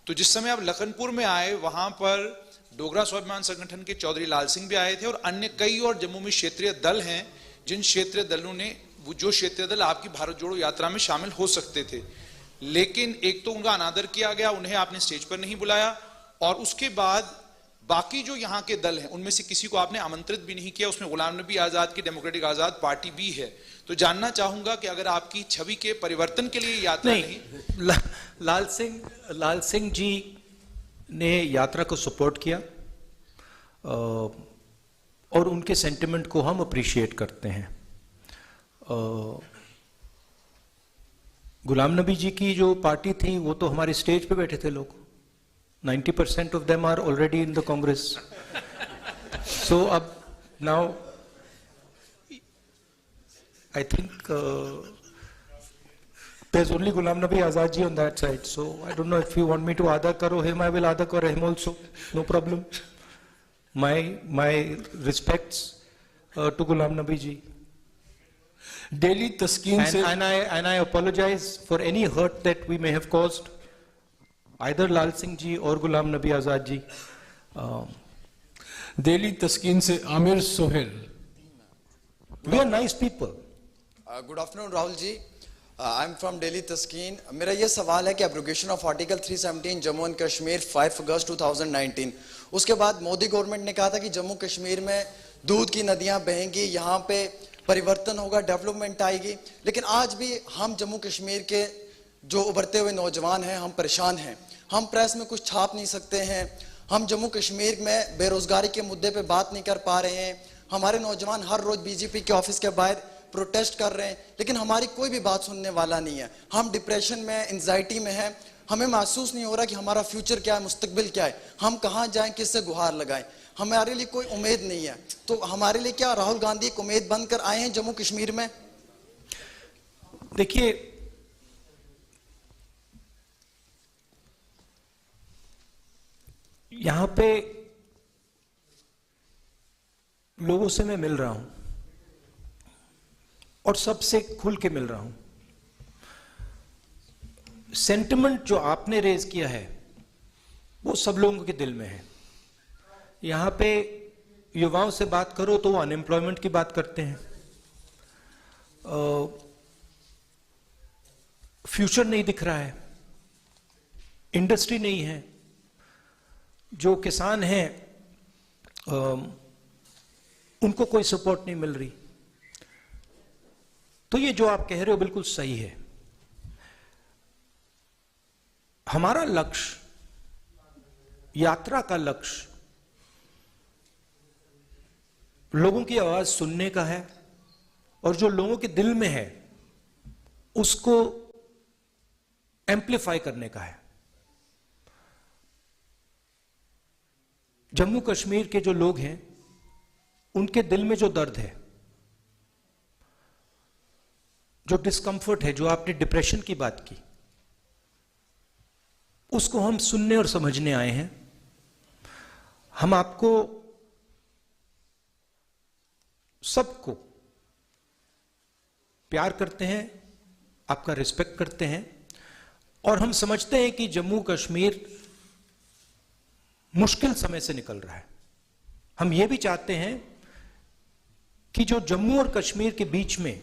S10: तो जिस समय आप लखनपुर में आए वहां पर डोगरा स्वाभिमान संगठन के चौधरी लाल सिंह भी आए थे और अन्य कई और जम्मू में क्षेत्रीय दल हैं जिन क्षेत्रीय दलों ने जो क्षेत्रीय दल आपकी भारत जोड़ो यात्रा में शामिल हो सकते थे, लेकिन एक तो उनका अनादर किया गया, उन्हें आपने स्टेज पर नहीं बुलाया, और उसके बाद बाकी जो यहाँ के दल हैं उनमें से किसी को आपने आमंत्रित भी नहीं किया। उसमें गुलाम नबी आजाद की डेमोक्रेटिक आजाद पार्टी भी है। तो जानना चाहूंगा कि अगर आपकी छवि के परिवर्तन के लिए यात्रा नहीं,
S2: लाल सिंह जी ने यात्रा को सपोर्ट किया और उनके सेंटिमेंट को हम अप्रिशिएट करते हैं। गुलाम नबी जी की जो पार्टी थी वो तो हमारे स्टेज पे बैठे थे लोग। 90% of them are already in the Congress. So now I think there's only Ghulam Nabi Azad ji on that side. So I don't know if you want me to Ada karo him, I will Ada karo him also. No problem. My respects to Ghulam Nabi ji.
S3: Delhi Taskeen se
S2: and I apologize for any hurt that we may have caused either Lal Singh ji or Ghulam Nabi Azad ji.
S3: Delhi Taskeen se Amir Sohail.
S2: We are nice people.
S11: Good afternoon, Rahul ji. I'm from Delhi Taskeen. मेरा ये सवाल है कि abrogation of article 317 Jammu and Kashmir 5 अगस्त 2019, उसके बाद Modi government ने कहा था कि जम्मू कश्मीर में दूध की नदियां बहेंगी, यहाँ पे परिवर्तन होगा, डेवलपमेंट आएगी, लेकिन आज भी हम जम्मू कश्मीर के जो उभरते हुए नौजवान हैं हम परेशान हैं। हम प्रेस में कुछ छाप नहीं सकते हैं, हम जम्मू कश्मीर में बेरोजगारी के मुद्दे पे बात नहीं कर पा रहे हैं, हमारे नौजवान हर रोज बीजेपी के ऑफिस के बाहर प्रोटेस्ट कर रहे हैं, लेकिन हमारी कोई भी बात सुनने वाला नहीं है। हम डिप्रेशन में, एंजाइटी में हैं, हमें महसूस नहीं हो रहा कि हमारा फ्यूचर क्या है, मुस्तकबिल क्या है, हम कहाँ जाएं, किससे गुहार लगाएं, हमारे लिए कोई उम्मीद नहीं है। तो हमारे लिए क्या राहुल गांधी एक उम्मीद बनकर आए हैं जम्मू कश्मीर में?
S2: देखिए, यहां पे लोगों से मैं मिल रहा हूं और सबसे खुल के मिल रहा हूं। सेंटिमेंट जो आपने रेज किया है वो सब लोगों के दिल में है। यहां पे युवाओं से बात करो तो वो अनएम्प्लॉयमेंट की बात करते हैं, फ्यूचर नहीं दिख रहा है, इंडस्ट्री नहीं है, जो किसान हैं उनको कोई सपोर्ट नहीं मिल रही। तो ये जो आप कह रहे हो बिल्कुल सही है। हमारा लक्ष्य, यात्रा का लक्ष्य लोगों की आवाज सुनने का है और जो लोगों के दिल में है उसको एम्प्लीफाई करने का है। जम्मू कश्मीर के जो लोग हैं उनके दिल में जो दर्द है, जो डिस्कंफर्ट है, जो आपने डिप्रेशन की बात की, उसको हम सुनने और समझने आए हैं। हम आपको सबको प्यार करते हैं, आपका रिस्पेक्ट करते हैं, और हम समझते हैं कि जम्मू कश्मीर मुश्किल समय से निकल रहा है। हम ये भी चाहते हैं कि जो जम्मू और कश्मीर के बीच में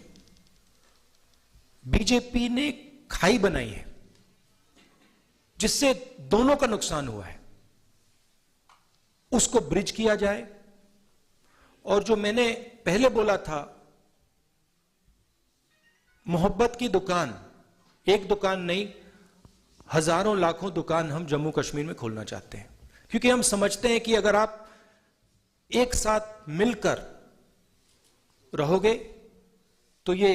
S2: बीजेपी ने खाई बनाई है, जिससे दोनों का नुकसान हुआ है, उसको ब्रिज किया जाए। और जो मैंने पहले बोला था, मोहब्बत की दुकान, एक दुकान नहीं, हजारों लाखों दुकान हम जम्मू कश्मीर में खोलना चाहते हैं, क्योंकि हम समझते हैं कि अगर आप एक साथ मिलकर रहोगे तो ये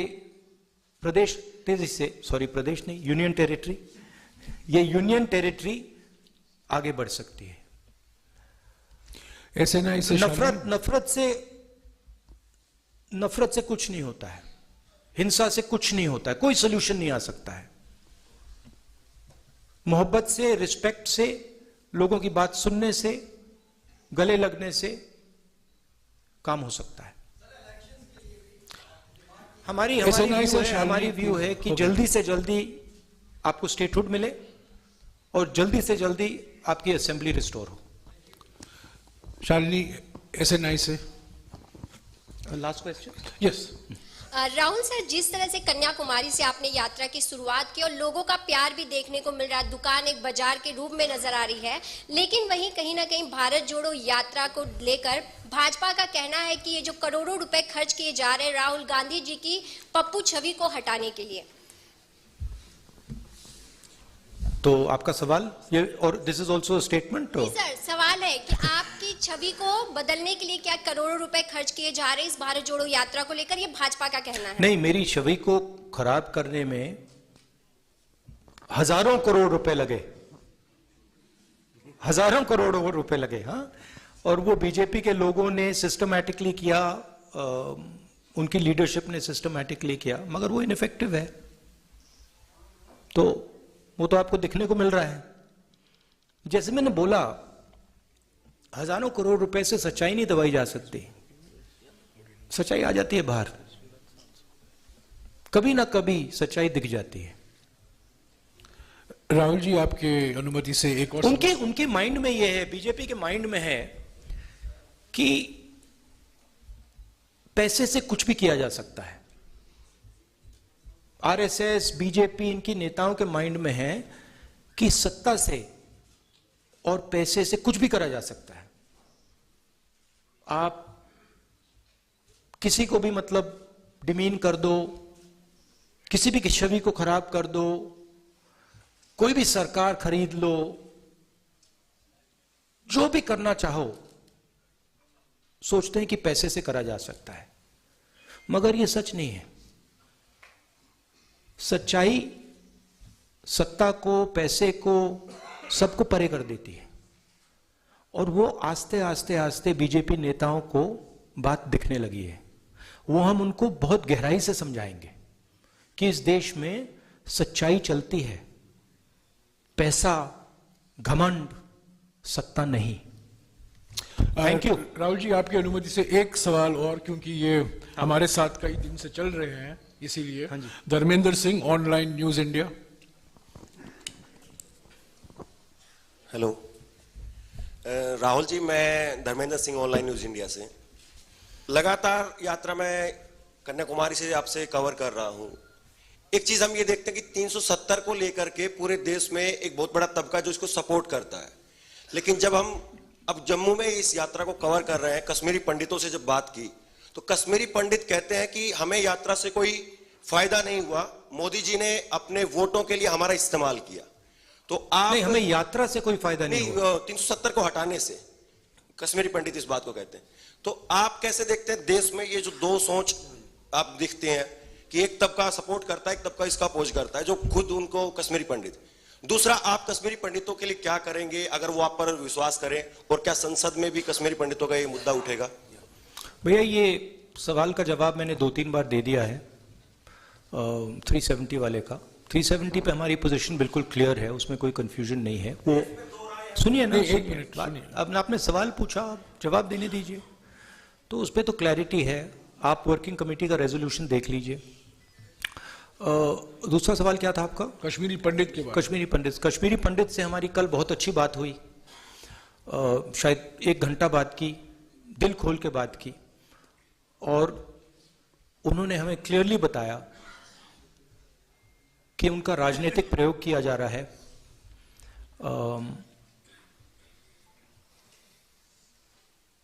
S2: प्रदेश तेजी से, सॉरी प्रदेश नहीं, यूनियन टेरिटरी, ये यूनियन टेरिटरी आगे बढ़ सकती है।
S3: SNI से
S2: नफरत से कुछ नहीं होता है, हिंसा से कुछ नहीं होता है, कोई सोल्यूशन नहीं आ सकता है। मोहब्बत से, रिस्पेक्ट से, लोगों की बात सुनने से, गले लगने से काम हो सकता है। हमारी व्यू है कि जल्दी से जल्दी आपको स्टेटहुड मिले और जल्दी से जल्दी आपकी असेंबली रिस्टोर हो।
S3: शालिनी, SNI से
S2: last question.
S3: Yes
S12: Rahul sir, जिस तरह से कन्याकुमारी से आपने यात्रा की शुरुआत की और लोगों का प्यार भी देखने को मिल रहा है, दुकान एक बाजार के रूप में नजर आ रही है, लेकिन वहीं कहीं ना कहीं भारत जोड़ो यात्रा को लेकर भाजपा का कहना है कि ये जो करोड़ों रुपए खर्च किए जा रहे हैं राहुल गांधी जी की पप्पू छवि को हटाने के लिए।
S2: तो आपका सवाल ये, और this is also statement.
S12: Sir, सवाल है कि आपकी छवि को बदलने के लिए क्या करोड़ों रुपए खर्च किए जा रहे हैं इस भारत जोड़ो यात्रा को लेकर, ये भाजपा का कहना है।
S2: नहीं, मेरी छवि को खराब करने में हजारों करोड़ रुपए लगे, हजारों करोड़ रुपए लगे। हाँ, और वो बीजेपी के लोगों ने सिस्टमैटिकली किया, उनकी लीडरशिप ने सिस्टमैटिकली किया, मगर वो इनइफेक्टिव है। तो वो तो आपको दिखने को मिल रहा है। जैसे मैंने बोला, हजारों करोड़ रुपए से सच्चाई नहीं दबाई जा सकती, सच्चाई आ जाती है बाहर, कभी ना कभी सच्चाई दिख जाती है।
S3: राहुल जी, आपके अनुमति से एक और
S2: उनके माइंड में ये है, बीजेपी के माइंड में है कि पैसे से कुछ भी किया जा सकता है। आरएसएस, बीजेपी, इनकी नेताओं के माइंड में है कि सत्ता से और पैसे से कुछ भी करा जा सकता है। आप किसी को भी मतलब डिमीन कर दो, किसी भी छवि को खराब कर दो, कोई भी सरकार खरीद लो, जो भी करना चाहो, सोचते हैं कि पैसे से करा जा सकता है, मगर यह सच नहीं है। सच्चाई सत्ता को, पैसे को, सबको परे कर देती है, और वो आस्ते आस्ते आस्ते बीजेपी नेताओं को बात दिखने लगी है। वो हम उनको बहुत गहराई से समझाएंगे कि इस देश में सच्चाई चलती है, पैसा, घमंड, सत्ता नहीं। Thank you.
S3: राहुल जी, आपकी अनुमति से एक सवाल और, क्योंकि ये हमारे साथ कई दिन से चल रहे हैं, इसीलिए। हाँ जी। Dharmendra Singh, online news India.
S13: Hello Rahul ji, मैं Dharmendra Singh, online news India से। लगातार यात्रा में कन्याकुमारी से आपसे कवर कर रहा हूं। एक चीज हम ये देखते हैं कि 370 को लेकर के पूरे देश में एक बहुत बड़ा तबका जो इसको सपोर्ट करता है, लेकिन जब हम अब जम्मू में इस यात्रा को कवर कर रहे हैं, कश्मीरी पंडितों से जब बात की तो कश्मीरी पंडित कहते हैं कि हमें यात्रा से कोई फायदा नहीं हुआ, मोदी जी ने अपने वोटों के लिए हमारा इस्तेमाल किया। तो आप
S2: नहीं, हमें यात्रा से कोई फायदा नहीं हुआ।
S13: 370 को हटाने से कश्मीरी पंडित इस बात को कहते हैं। तो आप कैसे देखते हैं देश में ये जो दो सोच आप दिखते हैं कि एक तबका सपोर्ट करता है, एक तबका इसका अपोज करता है, जो खुद उनको कश्मीरी पंडित। दूसरा, आप कश्मीरी पंडितों के लिए क्या करेंगे अगर वो आप पर विश्वास करें, और क्या संसद में भी कश्मीरी पंडितों का ये मुद्दा उठेगा?
S2: भैया, ये सवाल का जवाब मैंने 2-3 बार दे दिया है 370 वाले का। 370 पे हमारी पोजीशन बिल्कुल क्लियर है, उसमें कोई कंफ्यूजन नहीं है। वो सुनिए ना,
S3: एक मिनट
S2: अब आपने सवाल पूछा, आप जवाब देने दीजिए। तो उस पर तो क्लैरिटी है, आप वर्किंग कमेटी का रेजोल्यूशन देख लीजिए। दूसरा सवाल क्या था आपका?
S3: कश्मीरी पंडित के बारे।
S2: कश्मीरी पंडित से हमारी कल बहुत अच्छी बात हुई, शायद 1 घंटा बात की, दिल खोल के बात की, और उन्होंने हमें क्लियरली बताया कि उनका राजनीतिक प्रयोग किया जा रहा है,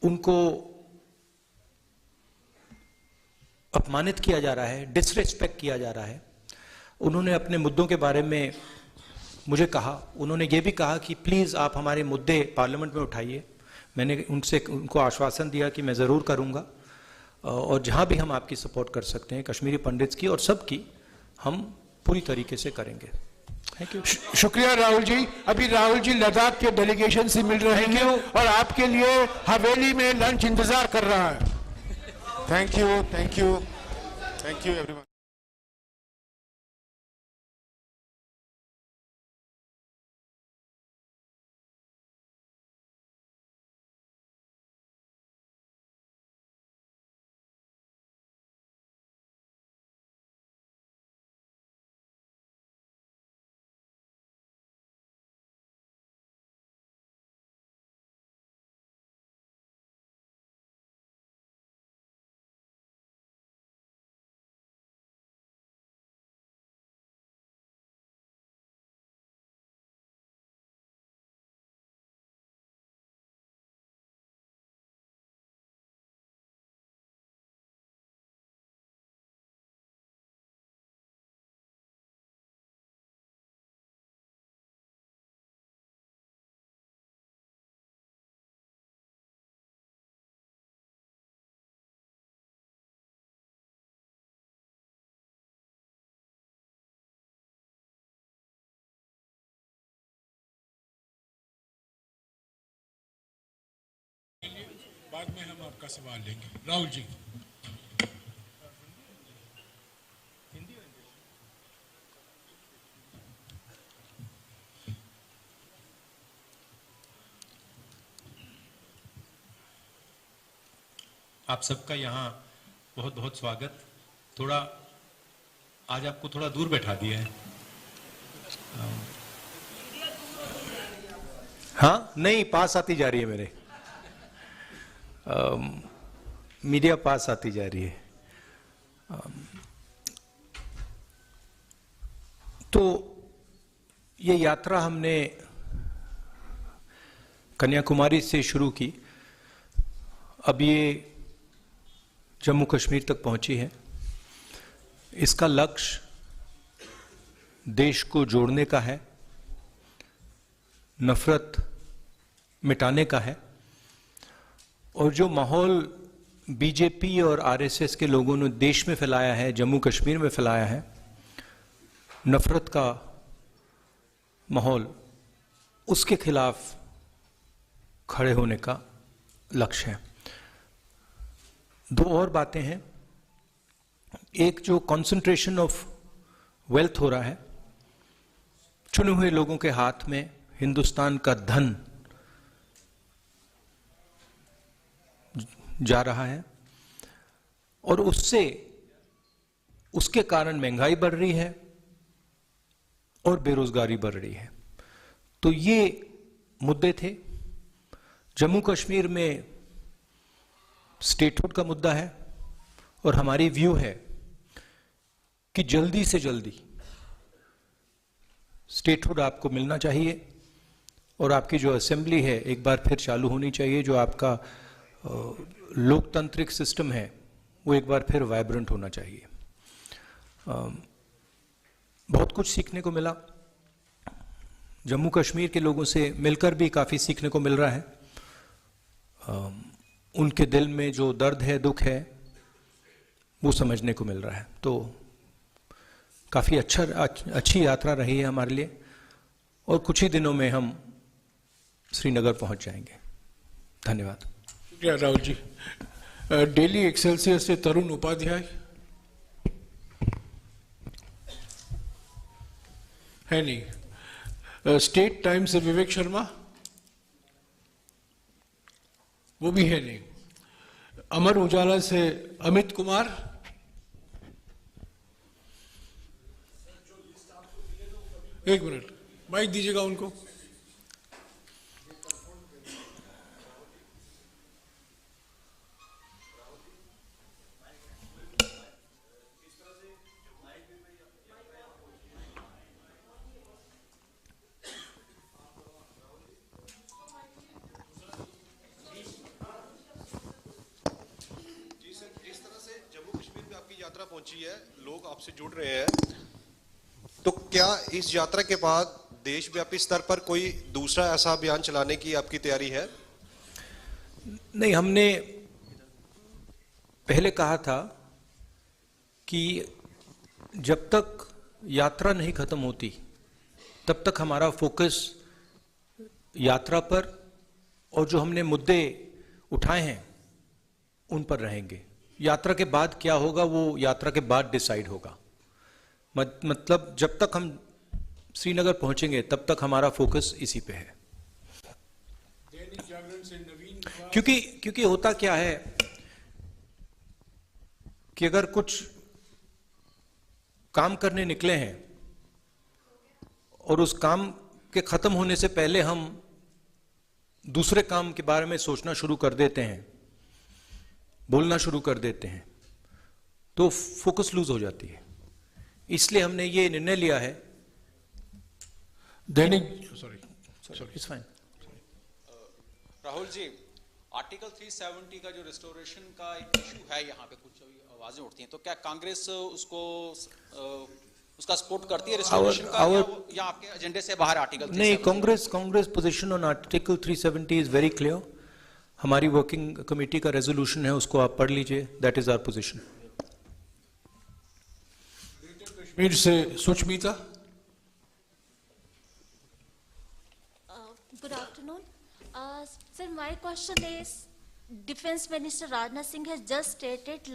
S2: उनको अपमानित किया जा रहा है, डिसरिस्पेक्ट किया जा रहा है। उन्होंने अपने मुद्दों के बारे में मुझे कहा, उन्होंने ये भी कहा कि प्लीज़ आप हमारे मुद्दे पार्लियामेंट में उठाइए। मैंने उनको आश्वासन दिया कि मैं ज़रूर करूँगा, और जहाँ भी हम आपकी सपोर्ट कर सकते हैं कश्मीरी पंडित्स की और सब की, हम पूरी तरीके से करेंगे। Thank you.
S3: शुक्रिया राहुल जी। अभी राहुल जी लद्दाख के डेलीगेशन से मिल रहे हैं और आपके लिए हवेली में लंच इंतजार कर रहा है।
S14: Thank you everyone.
S3: बाद में हम आपका सवाल लेंगे। राहुल जी।
S15: आप सबका यहाँ बहुत बहुत स्वागत। थोड़ा आज आपको थोड़ा दूर बैठा दिया है।
S2: हाँ, नहीं, पास आती जा रही है मेरे, मीडिया पास आती जा रही है। तो ये यात्रा हमने कन्याकुमारी से शुरू की, अब ये जम्मू कश्मीर तक पहुंची है। इसका लक्ष्य देश को जोड़ने का है, नफरत मिटाने का है, और जो माहौल बीजेपी और आरएसएस के लोगों ने देश में फैलाया है, जम्मू कश्मीर में फैलाया है, नफरत का माहौल, उसके खिलाफ खड़े होने का लक्ष्य है। दो और बातें हैं। एक, जो कंसंट्रेशन ऑफ वेल्थ हो रहा है, चुने हुए लोगों के हाथ में हिंदुस्तान का धन जा रहा है, और उसके कारण महंगाई बढ़ रही है और बेरोजगारी बढ़ रही है। तो ये मुद्दे थे। जम्मू कश्मीर में स्टेटहुड का मुद्दा है, और हमारी व्यू है कि जल्दी से जल्दी स्टेटहुड आपको मिलना चाहिए, और आपकी जो असेंबली है एक बार फिर चालू होनी चाहिए। जो आपका लोकतांत्रिक सिस्टम है वो एक बार फिर वाइब्रेंट होना चाहिए। बहुत कुछ सीखने को मिला, जम्मू कश्मीर के लोगों से मिलकर भी काफ़ी सीखने को मिल रहा है। उनके दिल में जो दर्द है, दुख है, वो समझने को मिल रहा है। तो काफ़ी अच्छी यात्रा रही है हमारे लिए, और कुछ ही दिनों में हम श्रीनगर पहुंच जाएंगे। धन्यवाद।
S3: शुक्रिया राहुल जी। डेली एक्सेलसियर से तरुण उपाध्याय। है नहीं। स्टेट टाइम से विवेक शर्मा, वो भी है नहीं। अमर उजाला से अमित कुमार, एक मिनट माइक दीजिएगा उनको।
S16: यात्रा पहुंची है, लोग आपसे जुड़ रहे हैं, तो क्या इस यात्रा के बाद देशव्यापी स्तर पर कोई दूसरा ऐसा अभियान चलाने की आपकी तैयारी है?
S2: नहीं, हमने पहले कहा था कि जब तक यात्रा नहीं खत्म होती तब तक हमारा फोकस यात्रा पर और जो हमने मुद्दे उठाए हैं उन पर रहेंगे। यात्रा के बाद क्या होगा वो यात्रा के बाद डिसाइड होगा। मतलब जब तक हम श्रीनगर पहुंचेंगे तब तक हमारा फोकस इसी पे है। क्योंकि होता क्या है कि अगर कुछ काम करने निकले हैं और उस काम के खत्म होने से पहले हम दूसरे काम के बारे में सोचना शुरू कर देते हैं, बोलना शुरू कर देते हैं, तो फोकस लूज हो जाती है। इसलिए हमने ये निर्णय लिया है।
S3: दैनिक
S2: it's fine.
S10: Rahul ji, article 370 का जो रिस्टोरेशन का एक इशू है, यहाँ पे कुछ आवाजें उठती हैं, तो क्या कांग्रेस उसका सपोर्ट करती है रिस्टोरेशन का, या आपके एजेंडे से बाहर आर्टिकल 370?
S2: नहीं, Congress position on article 370 is very clear. हमारी वर्किंग कमेटी का रेजोल्यूशन है, उसको आप पढ़ लीजिए। That is our position.
S3: Kashmir से Sushmita.
S17: Good afternoon. Sir, my question is, Defense Minister Rajnath Singh has just stated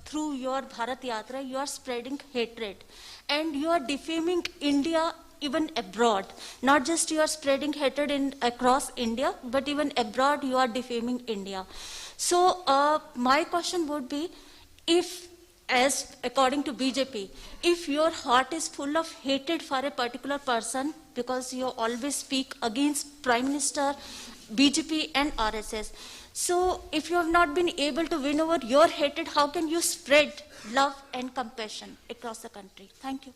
S17: through your Bharat Yatra, you are spreading hatred and you are defaming India even abroad. Not just you are spreading hatred across India, but even abroad you are defaming India. So my question would be, if, as according to BJP, if your heart is full of hatred for a particular person, because you always speak against Prime Minister, BJP and RSS, so if you have not been able to win over your hatred, how can you spread love and compassion across the country? Thank you.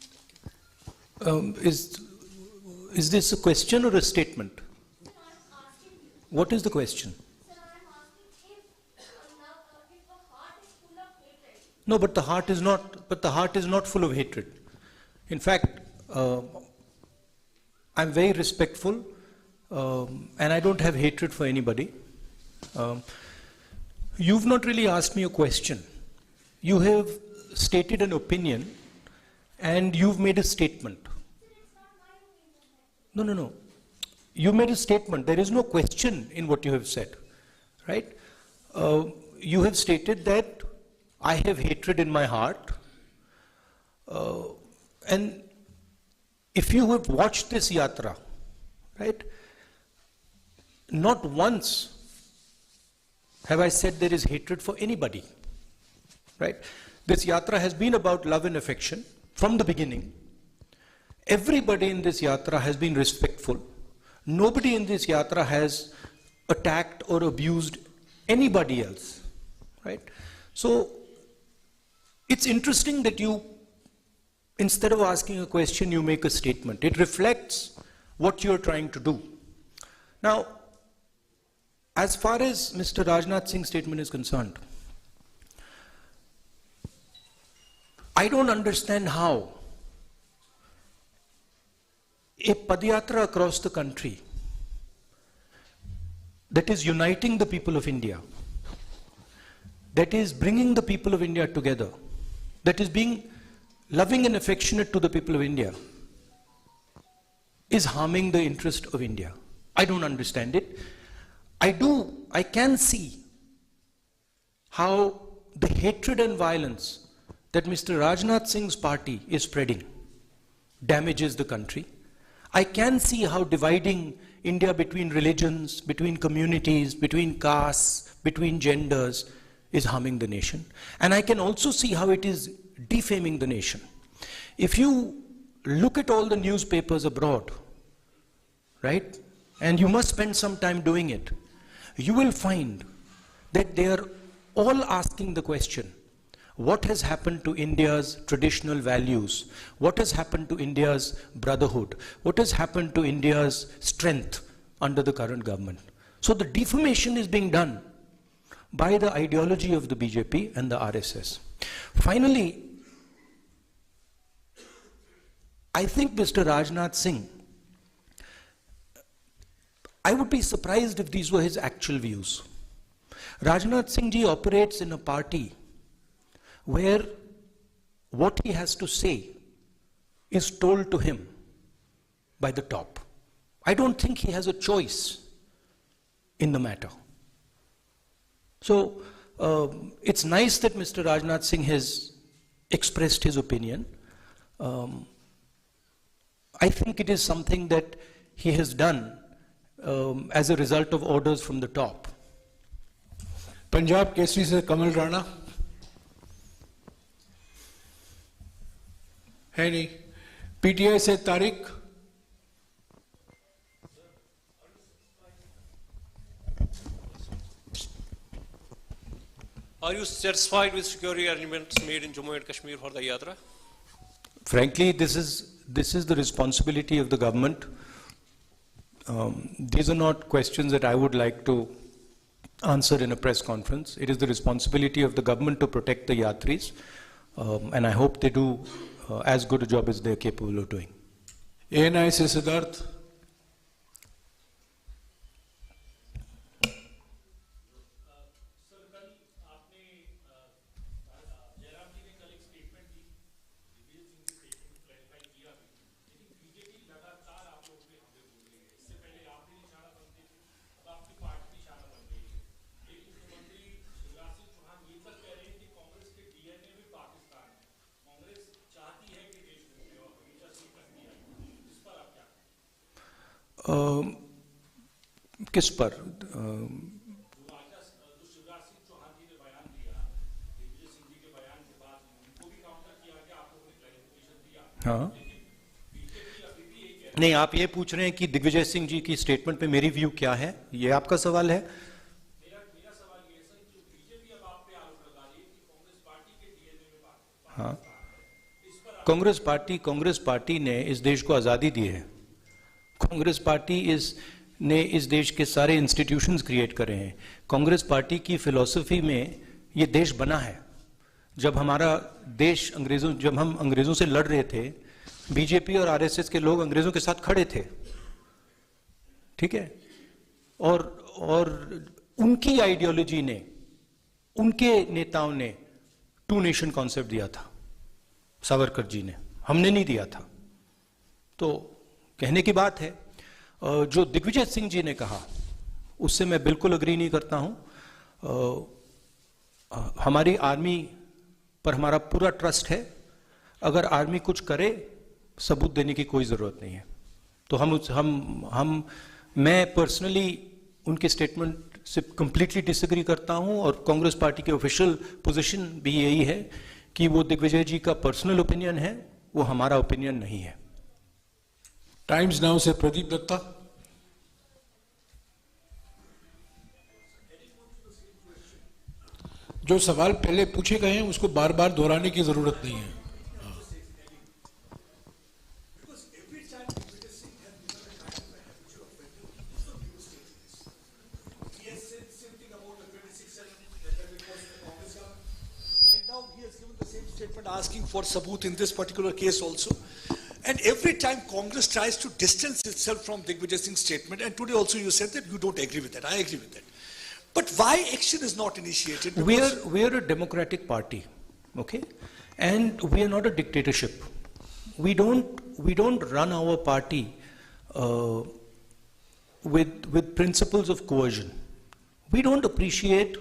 S2: Is this a question or a statement? What is the question? No, but the heart is not. But the heart is not full of hatred. In fact, I'm very respectful, and I don't have hatred for anybody. You've not really asked me a question. You have stated an opinion, and you've made a statement. No. You made a statement. There is no question in what you have said, right? You have stated that I have hatred in my heart, and if you have watched this yatra, right, not once have I said there is hatred for anybody, right? This yatra has been about love and affection from the beginning. Everybody in this yatra has been respectful. Nobody in this yatra has attacked or abused anybody else, right? So it's interesting that you, instead of asking a question, you make a statement. It reflects what you're trying to do. Now, as far as Mr. Rajnath Singh's statement is concerned, I don't understand how a Padyatra across the country that is uniting the people of India, that is bringing the people of India together, that is being loving and affectionate to the people of India, is harming the interest of India. I don't understand it. I can see how the hatred and violence that Mr. Rajnath Singh's party is spreading damages the country. I can see how dividing India between religions, between communities, between castes, between genders is harming the nation. And I can also see how it is defaming the nation. If you look at all the newspapers abroad, right, and you must spend some time doing it, you will find that they are all asking the question, what has happened to India's traditional values? What has happened to India's brotherhood? What has happened to India's strength under the current government? So the defamation is being done by the ideology of the BJP and the RSS. Finally, I think Mr. Rajnath Singh, I would be surprised if these were his actual views. Rajnath Singh ji operates in a party where what he has to say is told to him by the top. I don't think he has a choice in the matter. So it's nice that Mr. Rajnath Singh has expressed his opinion. I think it is something that he has done as a result of orders from the top.
S3: Punjab Kesari से कमल राणा है नहीं, PTI से Tariq,
S1: Are you satisfied with security arrangements made in Jammu and Kashmir for the Yatra?
S2: Frankly, this is the responsibility of the government. These are not questions that I would like to answer in a press conference. It is the responsibility of the government to protect the Yatris, and I hope they do as good a job as they're capable of doing.
S3: ANI से सिद्धार्थ,
S2: किस पर? हाँ, नहीं, आप ये पूछ रहे हैं कि दिग्विजय सिंह जी की स्टेटमेंट पे मेरी व्यू क्या है, ये आपका सवाल है? हाँ, कांग्रेस पार्टी ने इस देश को आज़ादी दी है। कांग्रेस पार्टी ने इस देश के सारे इंस्टीट्यूशंस क्रिएट करे हैं। कांग्रेस पार्टी की फिलॉसफी में ये देश बना है। जब हमारा देश जब हम अंग्रेजों से लड़ रहे थे, बीजेपी और आरएसएस के लोग अंग्रेजों के साथ खड़े थे, ठीक है, और उनकी आइडियोलॉजी ने, उनके नेताओं ने टू नेशन कॉन्सेप्ट दिया था, सावरकर जी ने, हमने नहीं दिया था। तो कहने की बात है, जो दिग्विजय सिंह जी ने कहा उससे मैं बिल्कुल अग्री नहीं करता हूं। हमारी आर्मी पर हमारा पूरा ट्रस्ट है। अगर आर्मी कुछ करे, सबूत देने की कोई जरूरत नहीं है। तो मैं पर्सनली उनके स्टेटमेंट से कंप्लीटली डिसएग्री करता हूं, और कांग्रेस पार्टी की ऑफिशियल पोजीशन भी यही है कि वो दिग्विजय जी का पर्सनल ओपिनियन है, वो हमारा ओपिनियन नहीं है।
S3: टाइम्स नाउ से प्रदीप दत्ता। जो सवाल पहले पूछे गए हैं उसको बार बार दोहराने की जरूरत नहीं है।
S5: Asking for sabut in this particular case also. And every time Congress tries to distance itself from Digvijay Singh's statement, and today also you said that you don't agree with that. I agree with that. But why action is not initiated?
S2: We are a democratic party, okay? And we are not a dictatorship. We don't run our party with principles of coercion. We don't appreciate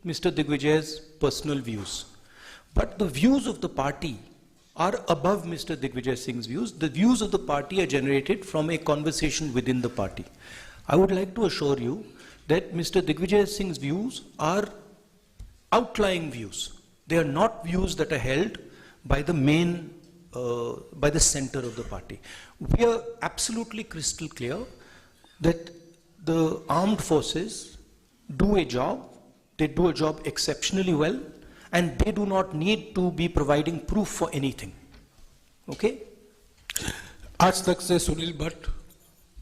S2: Mr. Digvijay's personal views. But the views of the party are above Mr. Digvijay Singh's views. The views of the party are generated from a conversation within the party. I would like to assure you that Mr. Digvijay Singh's views are outlying views. They are not views that are held by the main, by the center of the party. We are absolutely crystal clear that the armed forces do a job, they do a job exceptionally well, and they do not need to be providing proof for anything. Okay?
S3: आज तक से सुनील भट्ट